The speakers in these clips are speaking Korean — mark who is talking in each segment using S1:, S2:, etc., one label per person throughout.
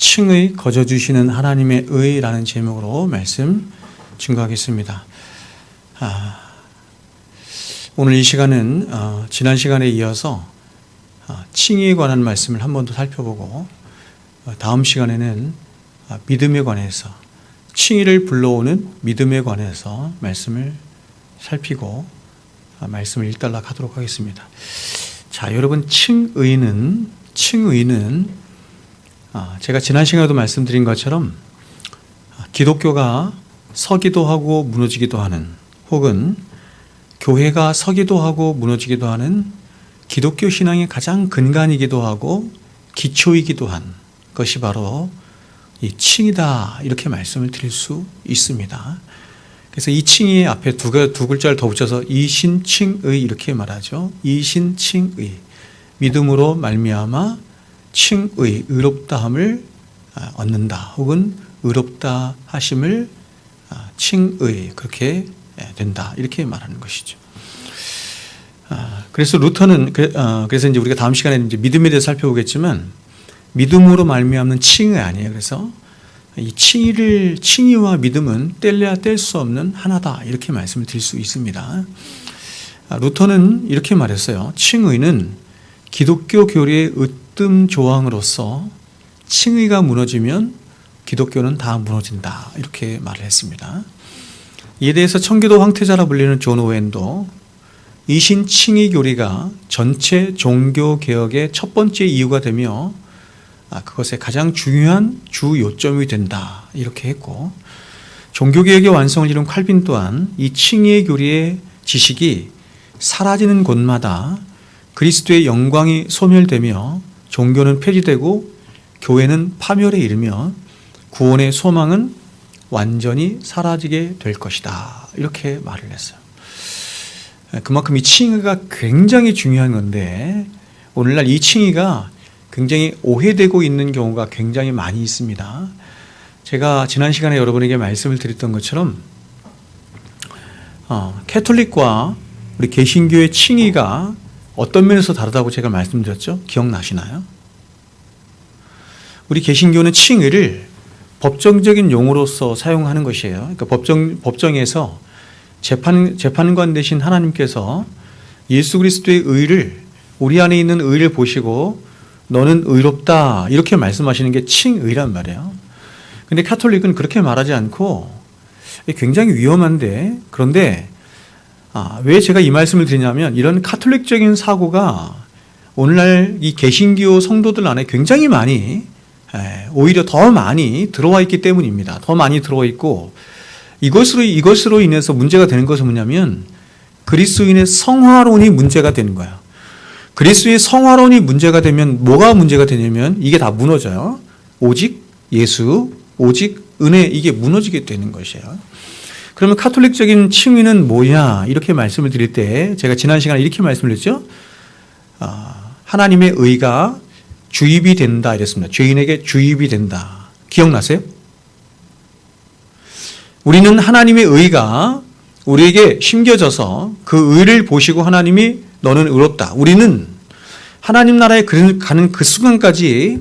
S1: 칭의 거저주시는 하나님의 의라는 제목으로 말씀 증거하겠습니다. 오늘 이 시간은 지난 시간에 이어서 칭의에 관한 말씀을 한 번 더 살펴보고 다음 시간에는 믿음에 관해서 칭의를 불러오는 믿음에 관해서 말씀을 살피고 말씀을 일단락 하도록 하겠습니다. 자, 여러분, 칭의는 제가 지난 시간에도 말씀드린 것처럼 기독교가 서기도 하고 무너지기도 하는, 혹은 교회가 서기도 하고 무너지기도 하는 기독교 신앙의 가장 근간이기도 하고 기초이기도 한 것이 바로 이 칭이다, 이렇게 말씀을 드릴 수 있습니다. 그래서 이 칭의 앞에 두 글자를 더 붙여서 이신칭의 이렇게 말하죠. 이신칭의, 믿음으로 말미암아 칭의, 의롭다함을 얻는다, 혹은 의롭다 하심을 칭의, 그렇게 된다, 이렇게 말하는 것이죠. 그래서 루터는 그래서 이제 우리가 다음 시간에 이제 믿음에 대해서 살펴보겠지만, 믿음으로 말미암는 칭의 아니에요. 그래서 이 칭의와 믿음은 뗄래야 뗄 수 없는 하나다, 이렇게 말씀을 드릴 수 있습니다. 루터는 이렇게 말했어요. 칭의는 기독교 교리의 으뜸 조항으로서 칭의가 무너지면 기독교는 다 무너진다, 이렇게 말을 했습니다. 이에 대해서 청교도 황태자라 불리는 존 오웬도 이신 칭의 교리가 전체 종교 개혁의 첫 번째 이유가 되며 그것의 가장 중요한 주 요점이 된다, 이렇게 했고, 종교개혁의 완성을 이룬 칼빈 또한 이 칭의의 교리의 지식이 사라지는 곳마다 그리스도의 영광이 소멸되며 종교는 폐지되고 교회는 파멸에 이르며 구원의 소망은 완전히 사라지게 될 것이다, 이렇게 말을 했어요. 그만큼 이 칭의가 굉장히 중요한 건데, 오늘날 이 칭의가 굉장히 오해되고 있는 경우가 굉장히 많이 있습니다. 제가 지난 시간에 여러분에게 말씀을 드렸던 것처럼 캐톨릭과 우리 개신교의 칭의가 어떤 면에서 다르다고 제가 말씀드렸죠? 기억나시나요? 우리 개신교는 칭의를 법정적인 용어로서 사용하는 것이에요. 그러니까 법정에서 재판관 되신 하나님께서 예수 그리스도의 의를, 우리 안에 있는 의를 보시고 너는 의롭다, 이렇게 말씀하시는 게 칭의란 말이에요. 근데 카톨릭은 그렇게 말하지 않고, 굉장히 위험한데, 그런데 왜 제가 이 말씀을 드리냐면, 이런 카톨릭적인 사고가 오늘날 이 개신교 성도들 안에 굉장히 많이, 오히려 더 많이 들어와 있기 때문입니다. 더 많이 들어와 있고, 이것으로 인해서 문제가 되는 것은 뭐냐면, 그리스도인의 성화론이 문제가 되는 거예요. 그리스도의 성화론이 문제가 되면 뭐가 문제가 되냐면 이게 다 무너져요. 오직 예수, 오직 은혜, 이게 무너지게 되는 것이에요. 그러면 카톨릭적인 칭의는 뭐냐, 이렇게 말씀을 드릴 때 제가 지난 시간에 이렇게 말씀을 드렸죠. 하나님의 의가 주입이 된다, 이랬습니다. 죄인에게 주입이 된다. 기억나세요? 우리는 하나님의 의가 우리에게 심겨져서 그 의를 보시고 하나님이 너는 의롭다. 우리는 하나님 나라에 가는 그 순간까지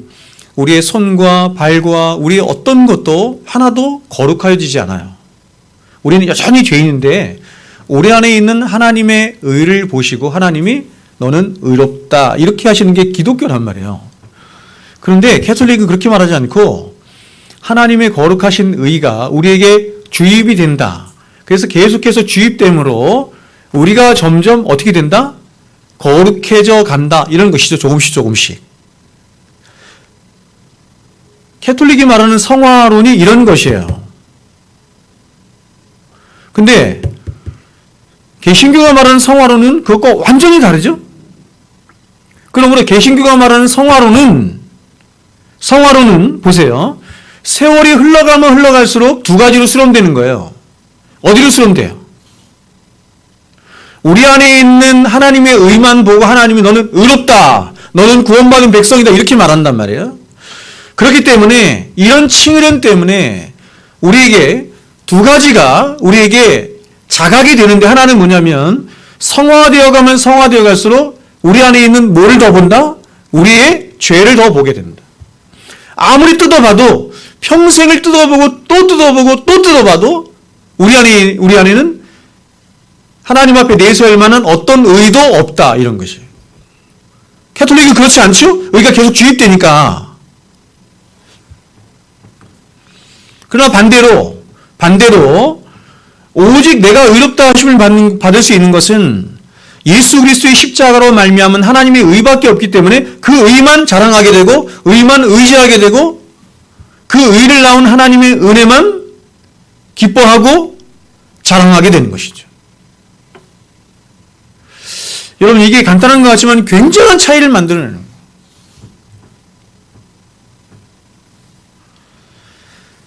S1: 우리의 손과 발과 우리의 어떤 것도 하나도 거룩하여지지 않아요. 우리는 여전히 죄인인데 우리 안에 있는 하나님의 의를 보시고 하나님이 너는 의롭다, 이렇게 하시는 게 기독교란 말이에요. 그런데 캐톨릭은 그렇게 말하지 않고 하나님의 거룩하신 의가 우리에게 주입이 된다. 그래서 계속해서 주입됨으로 우리가 점점 어떻게 된다? 거룩해져 간다, 이런 것이죠. 조금씩. 캐톨릭이 말하는 성화론이 이런 것이에요. 근데 개신교가 말하는 성화론은 그것과 완전히 다르죠? 그러므로 개신교가 말하는 성화론은 보세요. 세월이 흘러가면 흘러갈수록 두 가지로 수렴되는 거예요. 어디로 수렴돼요? 우리 안에 있는 하나님의 의만 보고 하나님이 너는 의롭다, 너는 구원받은 백성이다, 이렇게 말한단 말이에요. 그렇기 때문에 이런 칭의론 때문에 우리에게 두 가지가 우리에게 자각이 되는데, 하나는 뭐냐면 성화되어 가면 성화되어 갈수록 우리 안에 있는 뭐를 더 본다? 우리의 죄를 더 보게 된다. 아무리 뜯어봐도 평생을 뜯어보고 또 뜯어보고 또 뜯어봐도 우리 안에는 하나님 앞에 내세울 만한 어떤 의도 없다 이런 것이에요. 캐톨릭은 그렇지 않죠? 의가 계속 주입되니까. 그러나 반대로 오직 내가 의롭다 하심을 받을 수 있는 것은 예수 그리스도의 십자가로 말미암은 하나님의 의밖에 없기 때문에 그 의만 자랑하게 되고 의만 의지하게 되고 그 의를 낳은 하나님의 은혜만 기뻐하고 자랑하게 되는 것이죠. 여러분, 이게 간단한 것 같지만 굉장한 차이를 만들어내는 거예요.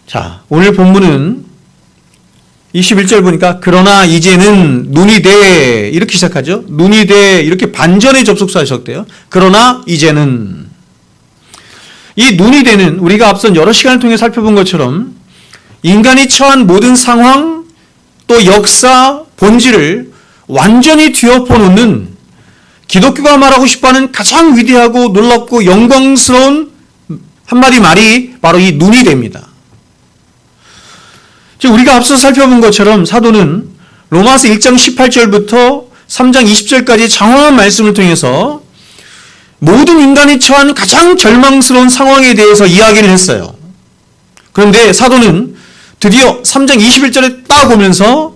S1: 자, 오늘 본문은 21절 보니까 그러나 이제는 눈이 돼 이렇게 시작하죠. 눈이 돼 이렇게 반전의 접속사 시작돼요. 그러나 이제는 이 눈이 되는 우리가 앞선 여러 시간을 통해 살펴본 것처럼 인간이 처한 모든 상황 또 역사 본질을 완전히 뒤엎어 놓는 기독교가 말하고 싶어하는 가장 위대하고 놀랍고 영광스러운 한마디 말이 바로 이 눈이 됩니다. 우리가 앞서 살펴본 것처럼 사도는 로마서 1장 18절부터 3장 20절까지 장황한 말씀을 통해서 모든 인간이 처한 가장 절망스러운 상황에 대해서 이야기를 했어요. 그런데 사도는 드디어 3장 21절에 딱 오면서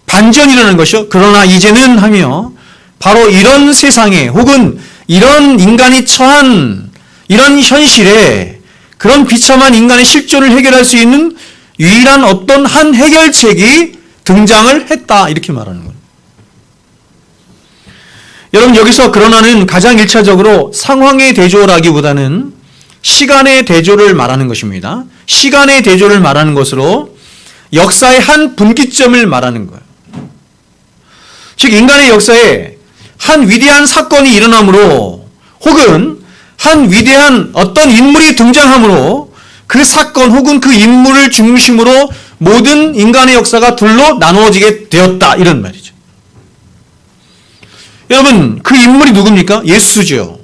S1: 반전이 일어나는 것이요. 그러나 이제는 하며 바로 이런 세상에 혹은 이런 인간이 처한 이런 현실에 그런 비참한 인간의 실존을 해결할 수 있는 유일한 어떤 한 해결책이 등장을 했다 이렇게 말하는 거예요. 여러분, 여기서 그러나는 가장 1차적으로 상황의 대조라기보다는 시간의 대조를 말하는 것입니다. 시간의 대조를 말하는 것으로 역사의 한 분기점을 말하는 거예요. 즉 인간의 역사에 한 위대한 사건이 일어나므로 혹은 한 위대한 어떤 인물이 등장하므로 그 사건 혹은 그 인물을 중심으로 모든 인간의 역사가 둘로 나누어지게 되었다 이런 말이죠. 여러분, 그 인물이 누굽니까? 예수죠.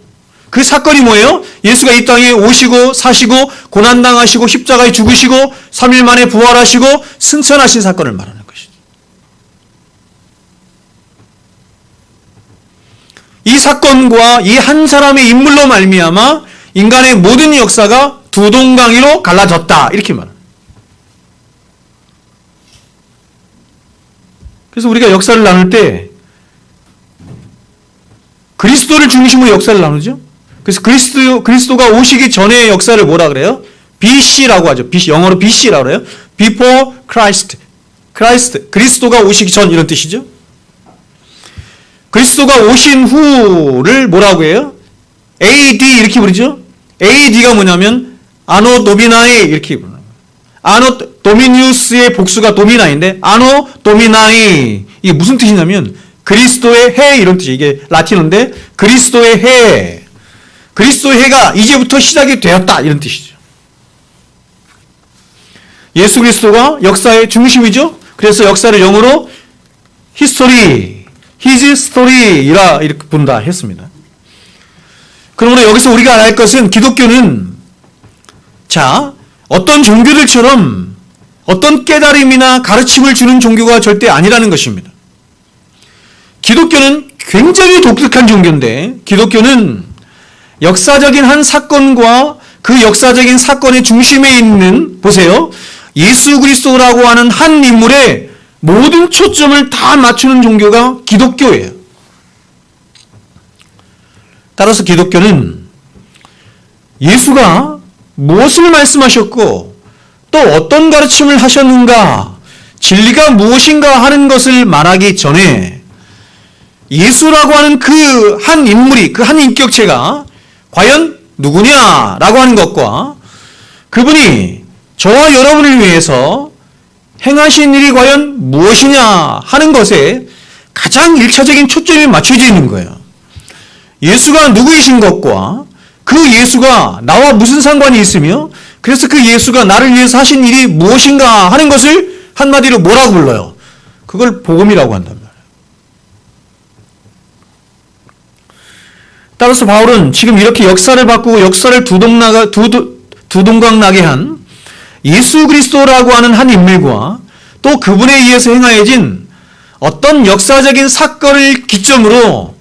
S1: 그 사건이 뭐예요? 예수가 이 땅에 오시고 사시고 고난당하시고 십자가에 죽으시고 3일 만에 부활하시고 승천하신 사건을 말하는 것이죠. 이 사건과 이 한 사람의 인물로 말미암아 인간의 모든 역사가 두 동강이로 갈라졌다 이렇게 말합니다. 그래서 우리가 역사를 나눌 때 그리스도를 중심으로 역사를 나누죠. 그래서 그리스도가 오시기 전의 역사를 뭐라 그래요? BC라고 하죠. BC, 영어로 BC라고 그래요. Before Christ. 그리스도가 오시기 전 이런 뜻이죠. 그리스도가 오신 후를 뭐라고 해요? AD 이렇게 부르죠. AD가 뭐냐면 아노 도미나이 이렇게 부르는 거예요. 아노 도미니우스의 복수가 도미나인데 아노 도미나이 이게 무슨 뜻이냐면 그리스도의 해 이런 뜻이에요. 이게 라틴어인데 그리스도의 해. 그리스도의 해가 이제부터 시작이 되었다 이런 뜻이죠. 예수 그리스도가 역사의 중심이죠. 그래서 역사를 영어로 history, his story라 이렇게 본다 했습니다. 그러므로 여기서 우리가 알아야 할 것은 기독교는 어떤 종교들처럼 어떤 깨달음이나 가르침을 주는 종교가 절대 아니라는 것입니다. 기독교는 굉장히 독특한 종교인데 기독교는 역사적인 한 사건과 그 역사적인 사건의 중심에 있는 보세요. 예수 그리스도라고 하는 한 인물의 모든 초점을 다 맞추는 종교가 기독교예요. 따라서 기독교는 예수가 무엇을 말씀하셨고 또 어떤 가르침을 하셨는가, 진리가 무엇인가 하는 것을 말하기 전에 예수라고 하는 그 한 인물이, 그 한 인격체가 과연 누구냐라고 하는 것과 그분이 저와 여러분을 위해서 행하신 일이 과연 무엇이냐 하는 것에 가장 1차적인 초점이 맞춰져 있는 거예요. 예수가 누구이신 것과 그 예수가 나와 무슨 상관이 있으며 그래서 그 예수가 나를 위해서 하신 일이 무엇인가 하는 것을 한마디로 뭐라고 불러요? 그걸 복음이라고 한단 말이에요. 따라서 바울은 지금 이렇게 역사를 바꾸고 역사를 두 두동강 나게 한 예수 그리스도라고 하는 한 인물과 또 그분에 의해서 행하여진 어떤 역사적인 사건을 기점으로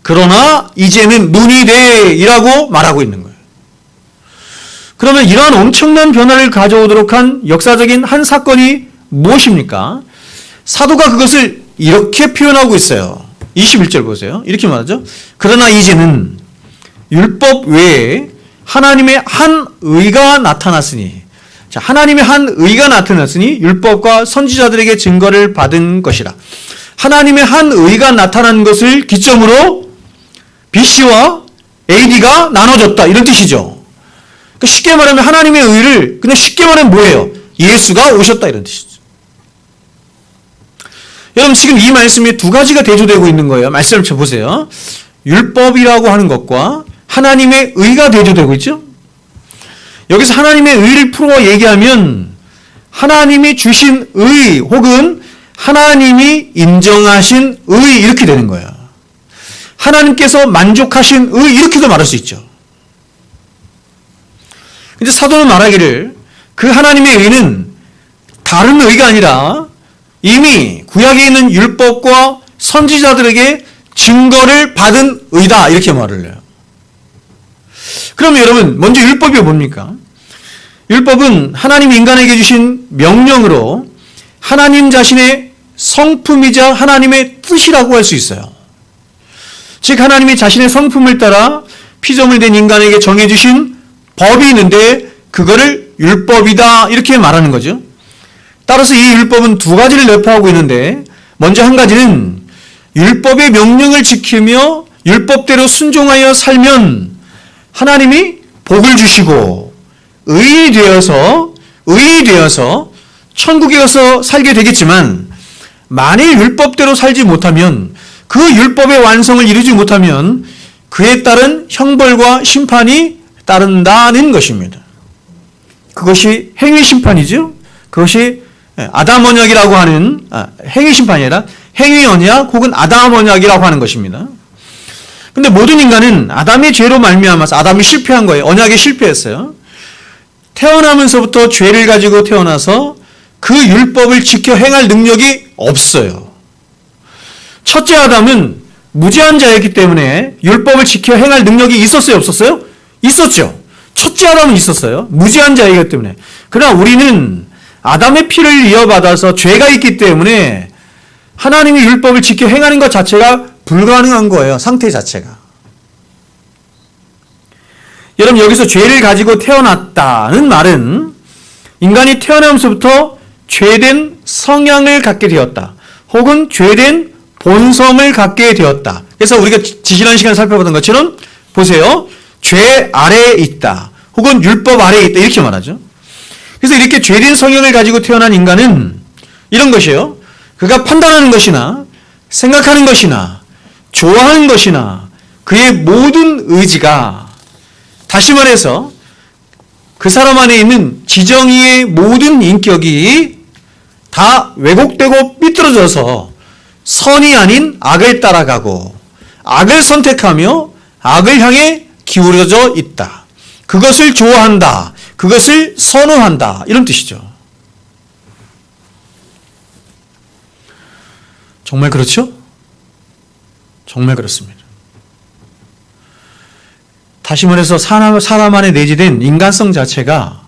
S1: 그러나 이제는 눈이 돼이라고 말하고 있는 거예요. 그러면 이러한 엄청난 변화를 가져오도록 한 역사적인 한 사건이 무엇입니까? 사도가 그것을 이렇게 표현하고 있어요. 21절 보세요. 이렇게 말하죠. 그러나 이제는 율법 외에 하나님의 한 의가 나타났으니, 자, 하나님의 한 의가 나타났으니 율법과 선지자들에게 증거를 받은 것이라. 하나님의 한 의가 나타난 것을 기점으로 BC와 AD가 나눠졌다, 이런 뜻이죠. 그러니까 쉽게 말하면 하나님의 의를 그냥 쉽게 말하면 뭐예요? 예수가 오셨다, 이런 뜻이죠. 여러분 지금 이 말씀에 두 가지가 대조되고 있는 거예요. 말씀을 쳐보세요. 율법이라고 하는 것과 하나님의 의가 대조되고 있죠. 여기서 하나님의 의를 풀어 얘기하면 하나님이 주신 의 혹은 하나님이 인정하신 의 이렇게 되는 거예요. 하나님께서 만족하신 의 이렇게도 말할 수 있죠. 근데 사도는 말하기를 그 하나님의 의는 다른 의가 아니라 이미 구약에 있는 율법과 선지자들에게 증거를 받은 의다, 이렇게 말을 해요. 그럼 여러분 먼저 율법이 뭡니까? 율법은 하나님이 인간에게 주신 명령으로 하나님 자신의 성품이자 하나님의 뜻이라고 할 수 있어요. 즉 하나님이 자신의 성품을 따라 피조물 된 인간에게 정해주신 법이 있는데 그거를 율법이다, 이렇게 말하는 거죠. 따라서 이 율법은 두 가지를 내포하고 있는데, 먼저 한 가지는 율법의 명령을 지키며 율법대로 순종하여 살면 하나님이 복을 주시고 의인이 되어서 천국에 가서 살게 되겠지만, 만일 율법대로 살지 못하면, 그 율법의 완성을 이루지 못하면 그에 따른 형벌과 심판이 따른다는 것입니다. 그것이 행위심판이죠. 그것이 아담 언약이라고 하는, 행위심판이 아니라 행위 언약 혹은 아담 언약이라고 하는 것입니다. 근데 모든 인간은 아담의 죄로 말미암아서, 아담이 실패한 거예요. 언약에 실패했어요. 태어나면서부터 죄를 가지고 태어나서 그 율법을 지켜 행할 능력이 없어요. 첫째 아담은 무죄한 자였기 때문에 율법을 지켜 행할 능력이 있었어요, 없었어요? 있었죠. 첫째 아담은 있었어요. 무죄한 자이기 때문에. 그러나 우리는 아담의 피를 이어받아서 죄가 있기 때문에 하나님이 율법을 지켜 행하는 것 자체가 불가능한 거예요. 상태 자체가. 여러분 여기서 죄를 가지고 태어났다는 말은 인간이 태어나면서부터 죄된 성향을 갖게 되었다. 혹은 죄된 본성을 갖게 되었다. 그래서 우리가 지난 시간에 살펴보던 것처럼 보세요. 죄 아래에 있다. 혹은 율법 아래에 있다. 이렇게 말하죠. 그래서 이렇게 죄된 성향을 가지고 태어난 인간은 이런 것이에요. 그가 판단하는 것이나 생각하는 것이나 좋아하는 것이나 그의 모든 의지가, 다시 말해서 그 사람 안에 있는 지정의의 모든 인격이 다 왜곡되고 삐뚤어져서 선이 아닌 악을 따라가고 악을 선택하며 악을 향해 기울어져 있다. 그것을 좋아한다. 그것을 선호한다. 이런 뜻이죠. 정말 그렇죠? 정말 그렇습니다. 다시 말해서 사람 안에 내재된 인간성 자체가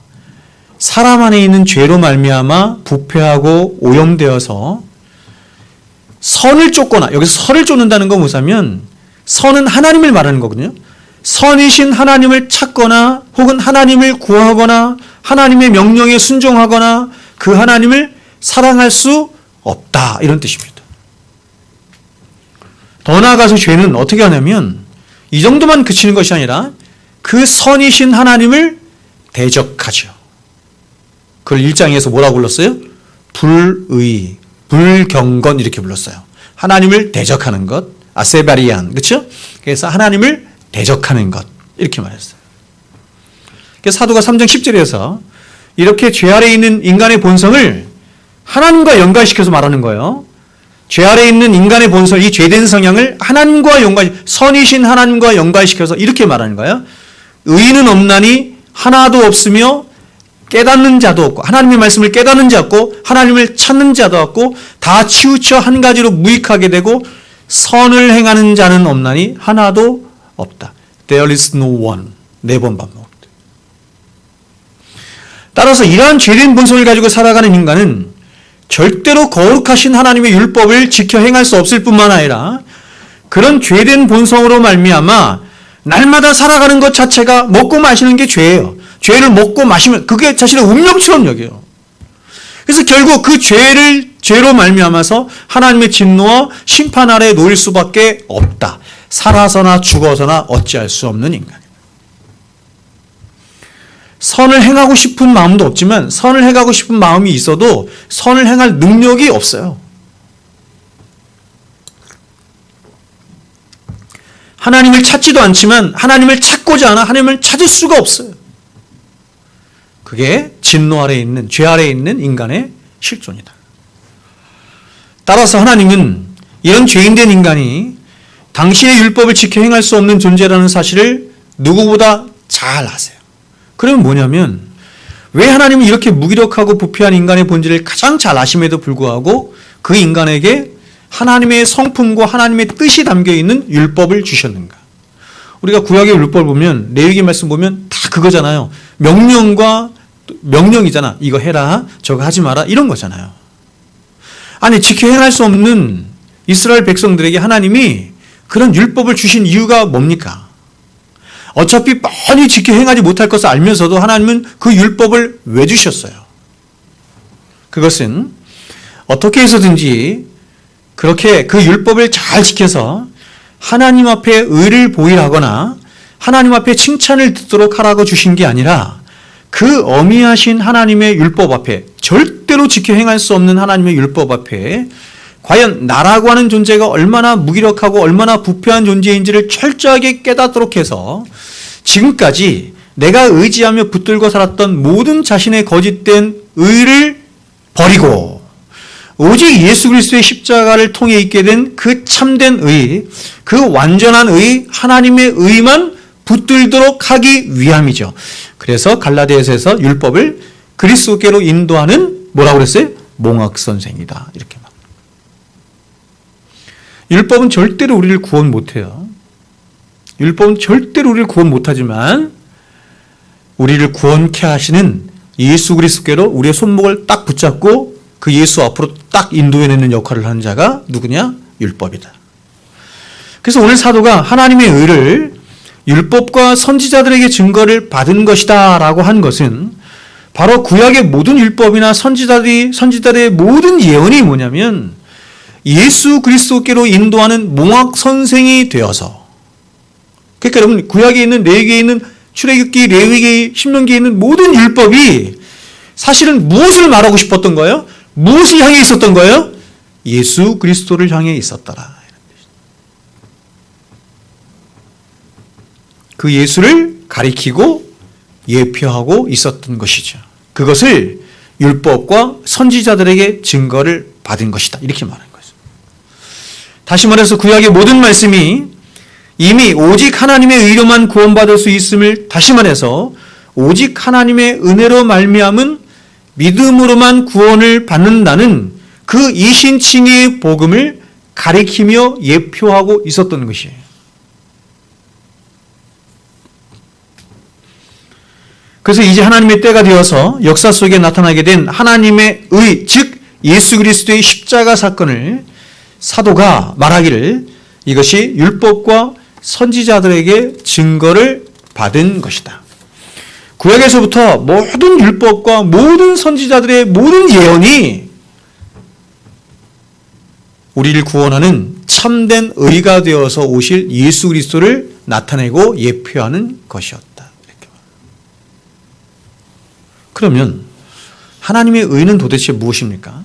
S1: 사람 안에 있는 죄로 말미암아 부패하고 오염되어서 선을 쫓거나, 여기서 선을 쫓는다는 건 뭐냐면 선은 하나님을 말하는 거거든요. 선이신 하나님을 찾거나 혹은 하나님을 구하거나 하나님의 명령에 순종하거나 그 하나님을 사랑할 수 없다, 이런 뜻입니다. 더 나아가서 죄는 어떻게 하냐면 이 정도만 그치는 것이 아니라 그 선이신 하나님을 대적하죠. 그걸 1장에서 뭐라고 불렀어요? 불의, 불경건 이렇게 불렀어요. 하나님을 대적하는 것, 아세바리안, 그렇죠? 그래서 하나님을 대적하는 것 이렇게 말했어요. 그래서 사도가 3장 10절에서 이렇게 죄 아래에 있는 인간의 본성을 하나님과 연관시켜서 말하는 거예요. 죄 아래에 있는 인간의 본성, 이 죄된 성향을 하나님과 연관, 선이신 하나님과 연관시켜서 이렇게 말하는 거예요. 의인은 없나니 하나도 없으며 깨닫는 자도 없고, 하나님의 말씀을 깨닫는 자 없고 하나님을 찾는 자도 없고 다 치우쳐 한 가지로 무익하게 되고 선을 행하는 자는 없나니 하나도 없다. There is no one. 4번 반복. 따라서 이러한 죄된 본성을 가지고 살아가는 인간은 절대로 거룩하신 하나님의 율법을 지켜 행할 수 없을 뿐만 아니라 그런 죄된 본성으로 말미암아 날마다 살아가는 것 자체가 먹고 마시는 게 죄예요. 죄를 먹고 마시면 그게 자신의 운명처럼 여겨요. 그래서 결국 그 죄로 말미암아서 하나님의 진노와 심판 아래에 놓일 수밖에 없다. 살아서나 죽어서나 어찌할 수 없는 인간이다. 선을 행하고 싶은 마음도 없지만 선을 행하고 싶은 마음이 있어도 선을 행할 능력이 없어요. 하나님을 찾지도 않지만 하나님을 찾고자 하나 하나님을 찾을 수가 없어요. 그게 진노 아래에 있는, 죄 아래에 있는 인간의 실존이다. 따라서 하나님은 이런 죄인된 인간이 당신의 율법을 지켜 행할 수 없는 존재라는 사실을 누구보다 잘 아세요. 그러면 뭐냐면 왜 하나님은 이렇게 무기력하고 부패한 인간의 본질을 가장 잘 아심에도 불구하고 그 인간에게 하나님의 성품과 하나님의 뜻이 담겨있는 율법을 주셨는가? 우리가 구약의 율법을 보면 레위기 말씀 보면 다 그거잖아요. 명령이잖아. 이거 해라, 저거 하지 마라 이런 거잖아요. 아니 지켜 행할 수 없는 이스라엘 백성들에게 하나님이 그런 율법을 주신 이유가 뭡니까? 어차피 뻔히 지켜 행하지 못할 것을 알면서도 하나님은 그 율법을 왜 주셨어요? 그것은 어떻게 해서든지 그렇게 그 율법을 잘 지켜서 하나님 앞에 의를 보이라거나 하나님 앞에 칭찬을 듣도록 하라고 주신 게 아니라 그 어미하신 하나님의 율법 앞에, 절대로 지켜 행할 수 없는 하나님의 율법 앞에 과연 나라고 하는 존재가 얼마나 무기력하고 얼마나 부패한 존재인지를 철저하게 깨닫도록 해서 지금까지 내가 의지하며 붙들고 살았던 모든 자신의 거짓된 의를 버리고 오직 예수 그리스도의 십자가를 통해 있게 된 그 참된 의, 그 완전한 의, 하나님의 의만 붙들도록 하기 위함이죠. 그래서 갈라디아서에서 율법을 그리스도께로 인도하는 뭐라고 그랬어요? 몽학 선생이다. 이렇게 말. 율법은 절대로 우리를 구원 못해요. 율법은 절대로 우리를 구원 못하지만 우리를 구원케 하시는 예수 그리스도께로 우리의 손목을 딱 붙잡고 그 예수 앞으로 딱 인도해내는 역할을 하는 자가 누구냐? 율법이다. 그래서 오늘 사도가 하나님의 의를 율법과 선지자들에게 증거를 받은 것이다 라고 한 것은 바로 구약의 모든 율법이나 선지자들의 모든 예언이 뭐냐면 예수 그리스도께로 인도하는 몽학 선생이 되어서, 그러니까 여러분 구약에 있는 레위기에 있는 출애굽기, 레위기, 신명기에 있는 모든 율법이 사실은 무엇을 말하고 싶었던 거예요? 무엇을 향해 있었던 거예요? 예수 그리스도를 향해 있었더라. 그 예수를 가리키고 예표하고 있었던 것이죠. 그것을 율법과 선지자들에게 증거를 받은 것이다. 이렇게 말하는 거죠. 다시 말해서 구약의 모든 말씀이 이미 오직 하나님의 의로만 구원받을 수 있음을 다시 말해서 오직 하나님의 은혜로 말미암은 믿음으로만 구원을 받는다는 그 이신칭의 복음을 가리키며 예표하고 있었던 것이에요. 그래서 이제 하나님의 때가 되어서 역사 속에 나타나게 된 하나님의 의, 즉 예수 그리스도의 십자가 사건을 사도가 말하기를 이것이 율법과 선지자들에게 증거를 받은 것이다. 구약에서부터 모든 율법과 모든 선지자들의 모든 예언이 우리를 구원하는 참된 의가 되어서 오실 예수 그리스도를 나타내고 예표하는 것이었다. 그러면 하나님의 의는 도대체 무엇입니까?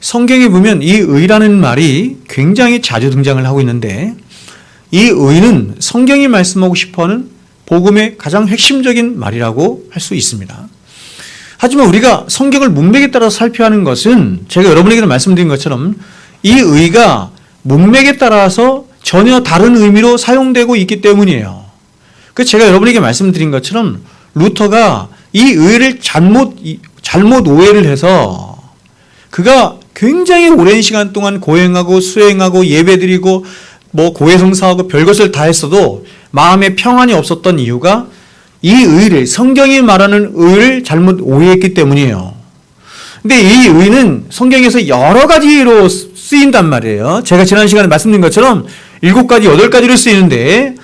S1: 성경에 보면 이 의라는 말이 굉장히 자주 등장을 하고 있는데 이 의는 성경이 말씀하고 싶어하는 복음의 가장 핵심적인 말이라고 할 수 있습니다. 하지만 우리가 성경을 문맥에 따라서 살펴야 하는 것은 제가 여러분에게도 말씀드린 것처럼 이 의가 문맥에 따라서 전혀 다른 의미로 사용되고 있기 때문이에요. 그래서 제가 여러분에게 말씀드린 것처럼 루터가 이 의를 잘못 오해를 해서 그가 굉장히 오랜 시간 동안 고행하고 수행하고 예배드리고 뭐 고해성사하고 별것을 다 했어도 마음에 평안이 없었던 이유가 이 의를, 성경이 말하는 의를 잘못 오해했기 때문이에요. 근데 이 의는 성경에서 여러 가지로 쓰인단 말이에요. 제가 지난 시간에 말씀드린 것처럼 7가지, 8가지로 쓰이는데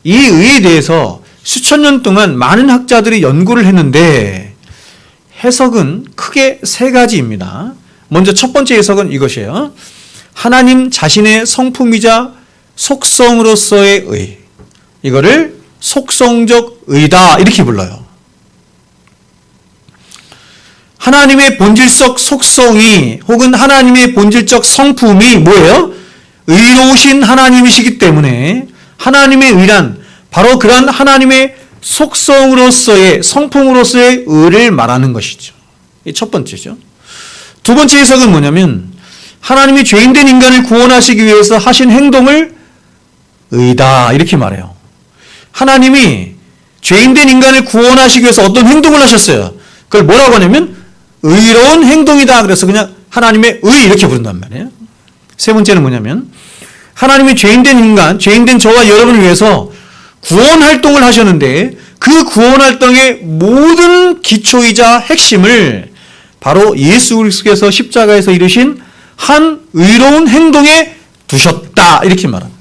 S1: 이 의에 대해서 수천 년 동안 많은 학자들이 연구를 했는데 해석은 크게 3가지입니다. 먼저 첫 번째 해석은 이것이에요. 하나님 자신의 성품이자 속성으로서의 의. 이거를 속성적 의다 이렇게 불러요. 하나님의 본질적 속성이 혹은 하나님의 본질적 성품이 뭐예요? 의로우신 하나님이시기 때문에 하나님의 의란 바로 그런 하나님의 속성으로서의 성품으로서의 의를 말하는 것이죠. 이 첫 번째죠. 두 번째 해석은 뭐냐면 하나님이 죄인된 인간을 구원하시기 위해서 하신 행동을 의다 이렇게 말해요. 하나님이 죄인된 인간을 구원하시기 위해서 어떤 행동을 하셨어요. 그걸 뭐라고 하냐면 의로운 행동이다. 그래서 그냥 하나님의 의 이렇게 부른단 말이에요. 세 번째는 뭐냐면 하나님이 죄인된 인간, 죄인된 저와 여러분을 위해서 구원 활동을 하셨는데 그 구원 활동의 모든 기초이자 핵심을 바로 예수 그리스도께서 십자가에서 이루신 한 의로운 행동에 두셨다 이렇게 말합니다.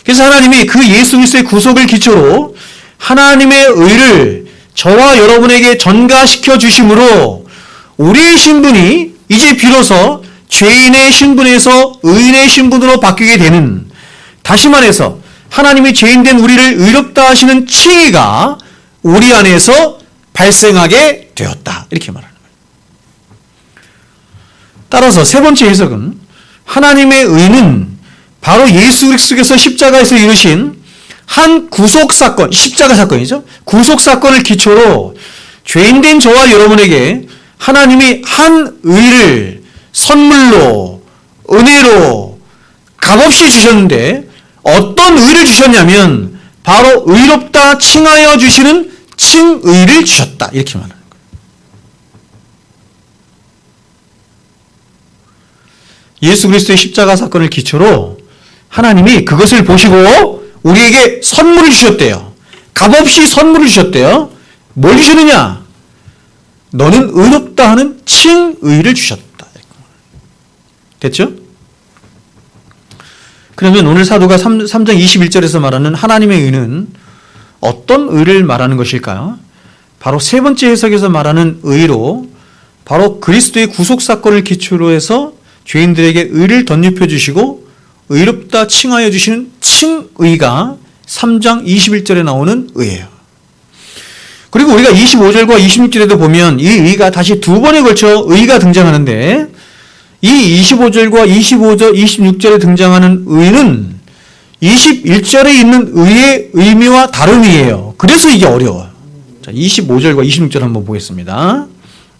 S1: 그래서 하나님이 그 예수 그리스도의 구속을 기초로 하나님의 의를 저와 여러분에게 전가시켜 주심으로 우리의 신분이 이제 비로소 죄인의 신분에서 의인의 신분으로 바뀌게 되는, 다시 말해서 하나님이 죄인된 우리를 의롭다 하시는 칭의가 우리 안에서 발생하게 되었다 이렇게 말하는 거예요. 따라서 세 번째 해석은 하나님의 의는 바로 예수 그리스도께서 십자가에서 이루신 한 구속사건, 십자가 사건이죠. 구속사건을 기초로 죄인된 저와 여러분에게 하나님이 한 의를 선물로, 은혜로 값없이 주셨는데 어떤 의를 주셨냐면 바로 의롭다 칭하여 주시는 칭의를 주셨다 이렇게 말하는 거예요. 예수 그리스도의 십자가 사건을 기초로 하나님이 그것을 보시고 우리에게 선물을 주셨대요. 값없이 선물을 주셨대요. 뭘 주셨느냐? 너는 의롭다 하는 칭의를 주셨다. 됐죠? 그러면 오늘 사도가 3장 21절에서 말하는 하나님의 의는 어떤 의를 말하는 것일까요? 바로 세 번째 해석에서 말하는 의로 바로 그리스도의 구속사건을 기초로 해서 죄인들에게 의를 덧입혀 주시고 의롭다 칭하여 주시는 칭의가 3장 21절에 나오는 의예요. 그리고 우리가 25절과 26절에도 보면 이 의가 다시 두 번에 걸쳐 의가 등장하는데 이 25절과 26절에 등장하는 의는 21절에 있는 의의 의미와 다름이에요. 그래서 이게 어려워요. 자, 25절과 26절 한번 보겠습니다.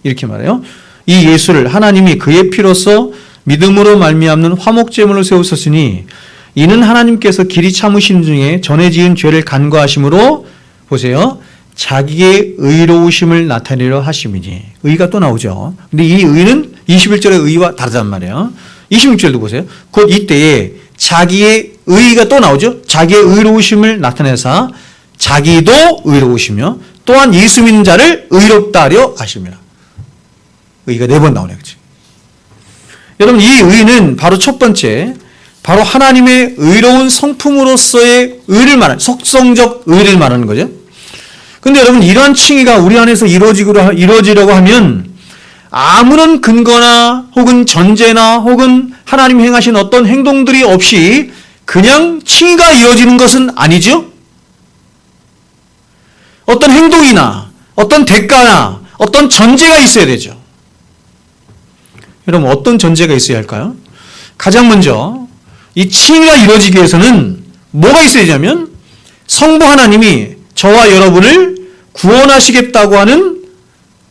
S1: 이렇게 말해요. 이 예수를 하나님이 그의 피로써 믿음으로 말미암는 화목제물로 세우셨으니 이는 하나님께서 길이 참으신 중에 전에 지은 죄를 간과하심으로 보세요. 자기의 의로우심을 나타내려 하심이니. 의가 또 나오죠. 근데 이 의는 21절의 의와 다르단 말이에요. 26절도 보세요. 곧 이때에 자기의 의가 또 나오죠. 자기의 의로우심을 나타내사 자기도 의로우시며 또한 예수 믿는 자를 의롭다 하려 하심이라. 의가 4번 나오네요. 그치? 여러분, 이 의는 바로 첫 번째, 바로 하나님의 의로운 성품으로서의 의를 말하는, 속성적 의를 말하는 거죠. 근데 여러분, 이러한 칭의가 우리 안에서 이루어지려고 하면 아무런 근거나 혹은 전제나 혹은 하나님 행하신 어떤 행동들이 없이 그냥 칭의가 이루어지는 것은 아니죠? 어떤 행동이나 어떤 대가나 어떤 전제가 있어야 되죠. 여러분, 어떤 전제가 있어야 할까요? 가장 먼저 이 칭의가 이루어지기 위해서는 뭐가 있어야 되냐면 성부 하나님이 저와 여러분을 구원하시겠다고 하는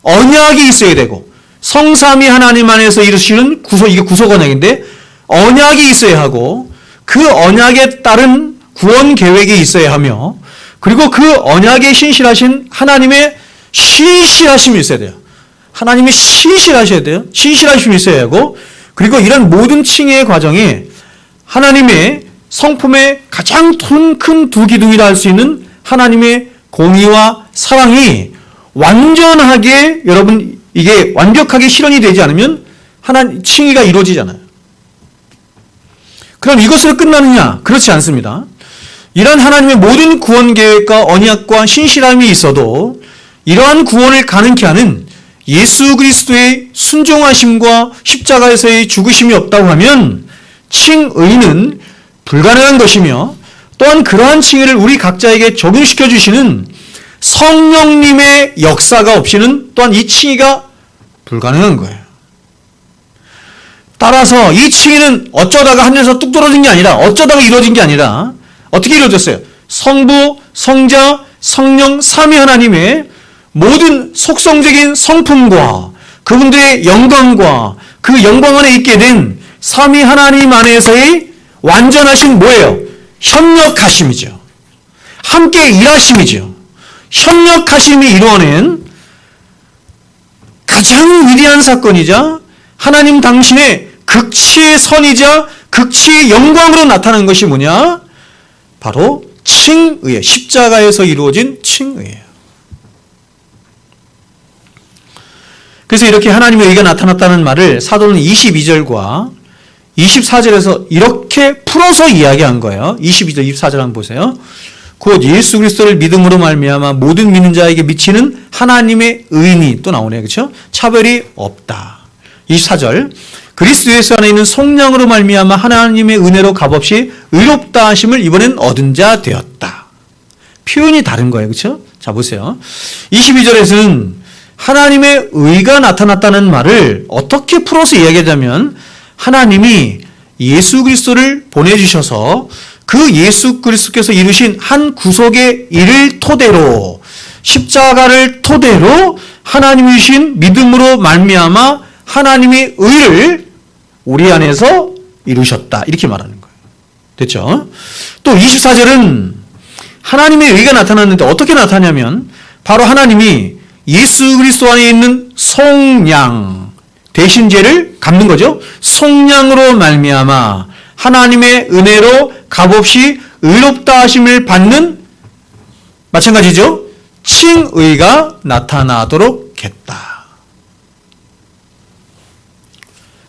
S1: 언약이 있어야 되고, 성삼위 하나님 안에서 이루시는 이게 구속 언약인데 언약이 있어야 하고, 그 언약에 따른 구원 계획이 있어야 하며, 그리고 그 언약에 신실하신 하나님의 신실하심이 있어야 돼요. 하나님이 신실하셔야 돼요. 신실하심이 있어야 하고, 그리고 이런 모든 칭의의 과정에 하나님의 성품의 가장 큰 두 기둥이라 할 수 있는 하나님의 공의와 사랑이 완전하게, 여러분, 이게 완벽하게 실현이 되지 않으면 칭의가 이루어지잖아요. 그럼 이것으로 끝나느냐? 그렇지 않습니다. 이런 하나님의 모든 구원 계획과 언약과 신실함이 있어도 이러한 구원을 가능케 하는 예수 그리스도의 순종하심과 십자가에서의 죽으심이 없다고 하면 칭의는 불가능한 것이며, 또한 그러한 칭의를 우리 각자에게 적용시켜 주시는 성령님의 역사가 없이는 또한 이 칭의가 불가능한 거예요. 따라서 이 칭의는 어쩌다가 하늘에서 뚝 떨어진 게 아니라, 어쩌다가 이루어진 게 아니라 어떻게 이루어졌어요? 성부, 성자, 성령, 삼위 하나님의 모든 속성적인 성품과 그분들의 영광과 그 영광 안에 있게 된 삼위 하나님 안에서의 완전하신 뭐예요? 협력하심이죠. 함께 일하심이죠. 협력하심이 이루어낸 가장 위대한 사건이자 하나님 당신의 극치의 선이자 극치의 영광으로 나타난 것이 뭐냐? 바로 칭의예요. 십자가에서 이루어진 칭의예요. 그래서 이렇게 하나님의 의가 나타났다는 말을 사도는 22절과 24절에서 이렇게 풀어서 이야기한 거예요. 22절, 24절 한번 보세요. 곧 예수 그리스도를 믿음으로 말미암아 모든 믿는 자에게 미치는 하나님의 의인이, 또 나오네요. 그렇죠? 차별이 없다. 24절. 그리스도 예수 안에 있는 속량으로 말미암아 하나님의 은혜로 값없이 의롭다 하심을 이번엔 얻은 자 되었다. 표현이 다른 거예요. 그렇죠? 자, 보세요. 22절에서는 하나님의 의가 나타났다는 말을 어떻게 풀어서 이야기하자면, 하나님이 예수 그리스도를 보내주셔서 그 예수 그리스도께서 이루신 한 구속의 일을 토대로, 십자가를 토대로 하나님이 주신 믿음으로 말미암아 하나님의 의를 우리 안에서 이루셨다. 이렇게 말하는 거예요. 됐죠? 또 24절은 하나님의 의가 나타났는데 어떻게 나타나냐면, 바로 하나님이 예수 그리스도 안에 있는 속량, 대신 죄를 갚는 거죠. 속량으로 말미암아 하나님의 은혜로 값없이 의롭다 하심을 받는, 마찬가지죠, 칭의가 나타나도록 했다.